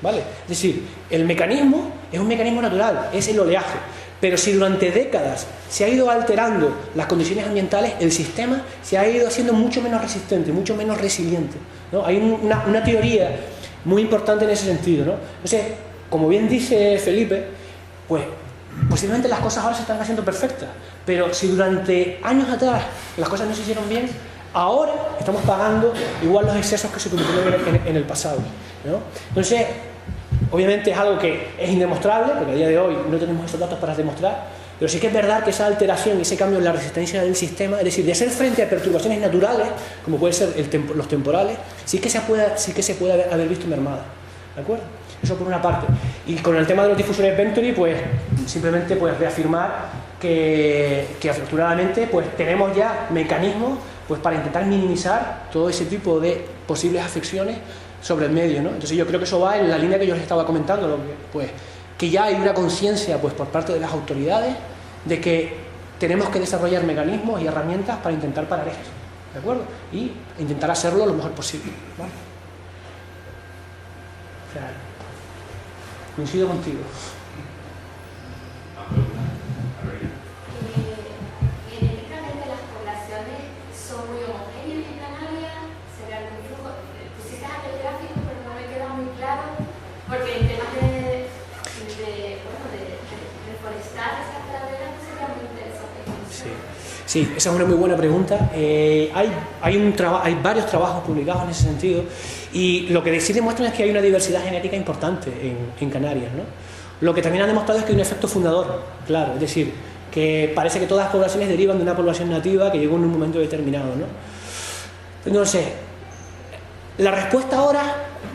¿vale? Es decir, el mecanismo es un mecanismo natural, es el oleaje. Pero si durante décadas se ha ido alterando las condiciones ambientales, el sistema se ha ido haciendo mucho menos resistente, mucho menos resiliente, ¿no? Hay una teoría muy importante en ese sentido, ¿no? Entonces, como bien dice Felipe, pues posiblemente las cosas ahora se están haciendo perfectas, pero si durante años atrás las cosas no se hicieron bien, ahora estamos pagando igual los excesos que se cometieron en el pasado, ¿no? Entonces, obviamente es algo que es indemostrable, porque a día de hoy no tenemos esos datos para demostrar, pero sí que es verdad que esa alteración y ese cambio en la resistencia del sistema, es decir, de hacer frente a perturbaciones naturales, como pueden ser los temporales, sí que se puede haber visto mermada, ¿de acuerdo? Eso por una parte. Y con el tema de los difusores Venturi, pues simplemente pues reafirmar que afortunadamente pues tenemos ya mecanismos pues para intentar minimizar todo ese tipo de posibles afecciones sobre el medio, ¿no? Entonces yo creo que eso va en la línea que yo les estaba comentando, pues que ya hay una conciencia pues por parte de las autoridades de que tenemos que desarrollar mecanismos y herramientas para intentar parar esto, ¿de acuerdo? Y intentar hacerlo lo mejor posible, ¿vale? O sea, coincido contigo.
Genéticamente las poblaciones son muy homogéneas en Canarias, será el flujo. Pusiste aquel gráfico, pero no me queda muy claro, porque en temas de reforestar esas praderas no sería muy interesante.
Sí, esa es una muy buena pregunta. Hay varios trabajos publicados en ese sentido y lo que sí demuestran es que hay una diversidad genética importante en Canarias, ¿no? Lo que también han demostrado es que hay un efecto fundador, claro, es decir, que parece que todas las poblaciones derivan de una población nativa que llegó en un momento determinado, ¿no? Entonces, la respuesta ahora,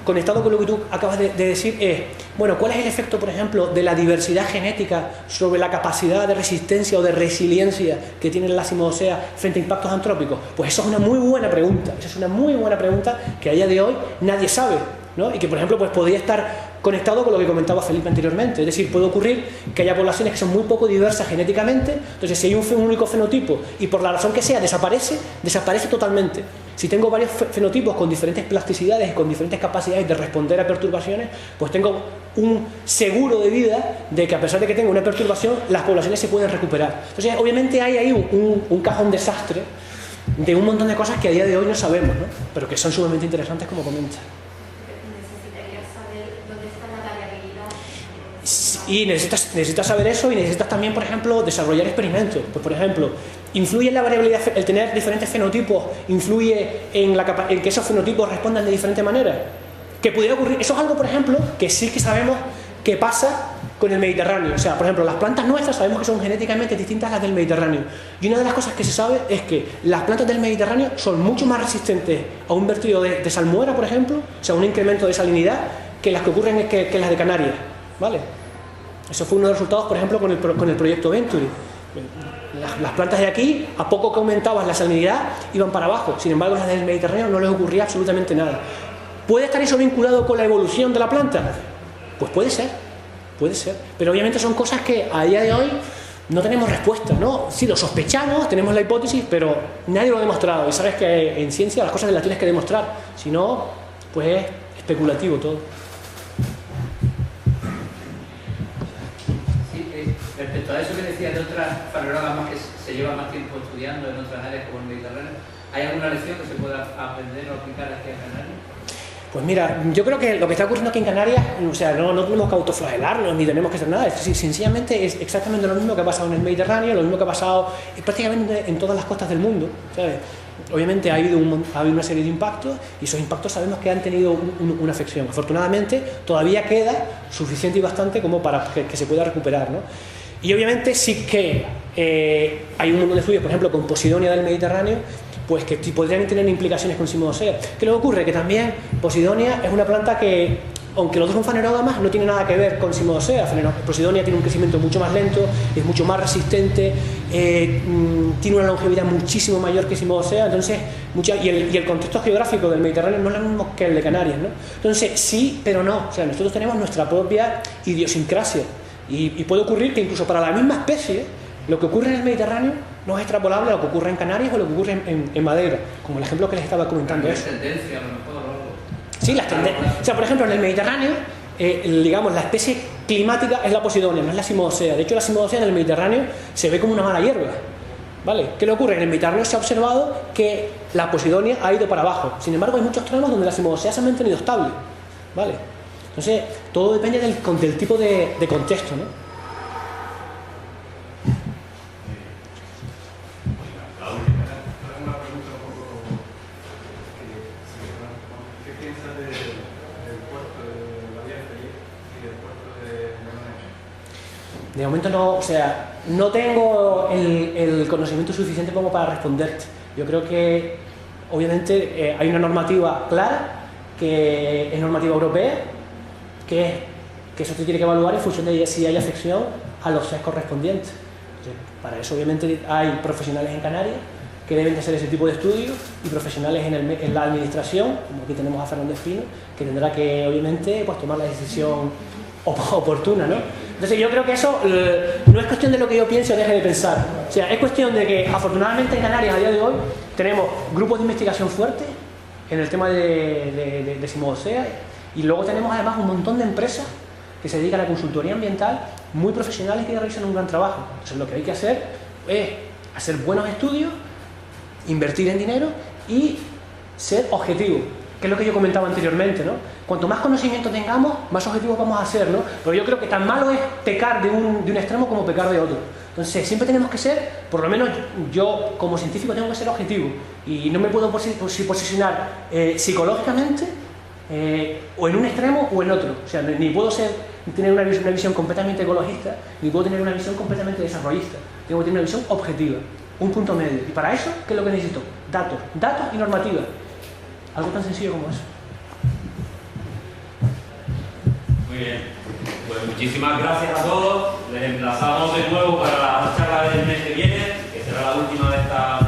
conectado con lo que tú acabas de decir, es, bueno, ¿cuál es el efecto, por ejemplo, de la diversidad genética sobre la capacidad de resistencia o de resiliencia que tiene la Cimodocea frente a impactos antrópicos? Pues eso es una muy buena pregunta, esa es una muy buena pregunta que a día de hoy nadie sabe, ¿no? Y que, por ejemplo, pues podría estar conectado con lo que comentaba Felipe anteriormente, es decir, puede ocurrir que haya poblaciones que son muy poco diversas genéticamente, entonces si hay un único fenotipo y por la razón que sea desaparece totalmente. Si tengo varios fenotipos con diferentes plasticidades y con diferentes capacidades de responder a perturbaciones, pues tengo un seguro de vida de que a pesar de que tenga una perturbación, las poblaciones se pueden recuperar. Entonces, obviamente hay ahí un cajón desastre de un montón de cosas que a día de hoy no sabemos, ¿no? Pero que son sumamente interesantes, como comenta.
Necesitaría saber dónde está la variabilidad.
Y necesitas saber eso y necesitas también, por ejemplo, desarrollar experimentos. Pues, por ejemplo, ¿influye en la variabilidad el tener diferentes fenotipos? ¿Influye en que esos fenotipos respondan de diferente manera? ¿Qué pudiera ocurrir? Eso es algo, por ejemplo, que sí que sabemos que pasa con el Mediterráneo. O sea, por ejemplo, las plantas nuestras sabemos que son genéticamente distintas a las del Mediterráneo. Y una de las cosas que se sabe es que las plantas del Mediterráneo son mucho más resistentes a un vertido de salmuera, por ejemplo, o sea, un incremento de salinidad, que las que ocurren que las de Canarias, ¿vale? Eso fue uno de los resultados, por ejemplo, con el proyecto Venturi. Las plantas de aquí, a poco que aumentaban la salinidad, iban para abajo. Sin embargo, las del Mediterráneo no les ocurría absolutamente nada. ¿Puede estar eso vinculado con la evolución de la planta? Pues puede ser. Pero obviamente son cosas que a día de hoy no tenemos respuesta, ¿no? Sí, lo sospechamos, tenemos la hipótesis, pero nadie lo ha demostrado. Y sabes que en ciencia las cosas las tienes que demostrar. Si no, pues es especulativo todo.
Respecto a eso que decías de otras panoramas que se lleva más tiempo estudiando en otras áreas como el Mediterráneo, ¿hay alguna lección que se pueda aprender o aplicar aquí en Canarias?
Pues mira, yo creo que lo que está ocurriendo aquí en Canarias, o sea, no tenemos que autoflagelarnos ni tenemos que hacer nada, sencillamente es exactamente lo mismo que ha pasado en el Mediterráneo, lo mismo que ha pasado prácticamente en todas las costas del mundo, ¿sabes? Obviamente ha habido una serie de impactos y esos impactos sabemos que han tenido una afección. Afortunadamente todavía queda suficiente y bastante como para que se pueda recuperar, ¿no? Y obviamente sí que hay un montón de estudios, por ejemplo, con Posidonia del Mediterráneo, pues que podrían tener implicaciones con Cimodocea. ¿Qué le ocurre? Que también Posidonia es una planta que, aunque los dos son fanerógamas, no tiene nada que ver con Cimodocea. Posidonia tiene un crecimiento mucho más lento, es mucho más resistente, tiene una longevidad muchísimo mayor que Cimodocea, entonces, y el contexto geográfico del Mediterráneo no es lo mismo que el de Canarias, ¿no? Entonces, sí, pero no. O sea, nosotros tenemos nuestra propia idiosincrasia. Y puede ocurrir que incluso para la misma especie, lo que ocurre en el Mediterráneo no es extrapolable a lo que ocurre en Canarias o lo que ocurre en Madeira, como el ejemplo que les estaba comentando.
¿Hay tendencia a lo mejor o algo?
Sí, las tendencias. O sea, por ejemplo, en el Mediterráneo, digamos, la especie climática es la Posidonia, no es la Cimodocea. De hecho, la Cimodocea en el Mediterráneo se ve como una mala hierba, ¿vale? ¿Qué le ocurre? En el Mediterráneo se ha observado que la Posidonia ha ido para abajo. Sin embargo, hay muchos tramos donde la Cimodocea se ha mantenido estable, ¿vale? Entonces, todo depende del tipo de contexto, ¿no? De momento no, o sea, no tengo el conocimiento suficiente como para responderte. Yo creo que, obviamente, hay una normativa clara, que es normativa europea, que eso se tiene que evaluar en función de si hay afección a los sesgos correspondientes. Entonces, para eso, obviamente, hay profesionales en Canarias que deben de hacer ese tipo de estudios y profesionales en la administración, como aquí tenemos a Fernández Fino, que tendrá que, obviamente, pues, tomar la decisión oportuna, ¿no? Entonces yo creo que eso no es cuestión de lo que yo piense o deje de pensar. O sea, es cuestión de que afortunadamente en Canarias a día de hoy tenemos grupos de investigación fuertes en el tema de Simodosea, y luego tenemos además un montón de empresas que se dedican a la consultoría ambiental, muy profesionales, que realizan un gran trabajo. Entonces lo que hay que hacer es hacer buenos estudios, invertir en dinero y ser objetivos, que es lo que yo comentaba anteriormente, ¿no? Cuanto más conocimiento tengamos, más objetivos vamos a hacer, ¿no? Pero yo creo que tan malo es pecar de un extremo como pecar de otro. Entonces siempre tenemos que ser, por lo menos yo como científico tengo que ser objetivo, y no me puedo posicionar psicológicamente o en un extremo o en otro. O sea, ni puedo tener una visión completamente ecologista, ni puedo tener una visión completamente desarrollista. Tengo que tener una visión objetiva, un punto medio. Y para eso, ¿qué es lo que necesito? Datos y normativa. Algo tan sencillo como eso.
Muy bien, pues muchísimas gracias a todos. Les emplazamos de nuevo para la charla del mes que viene, que será la última de esta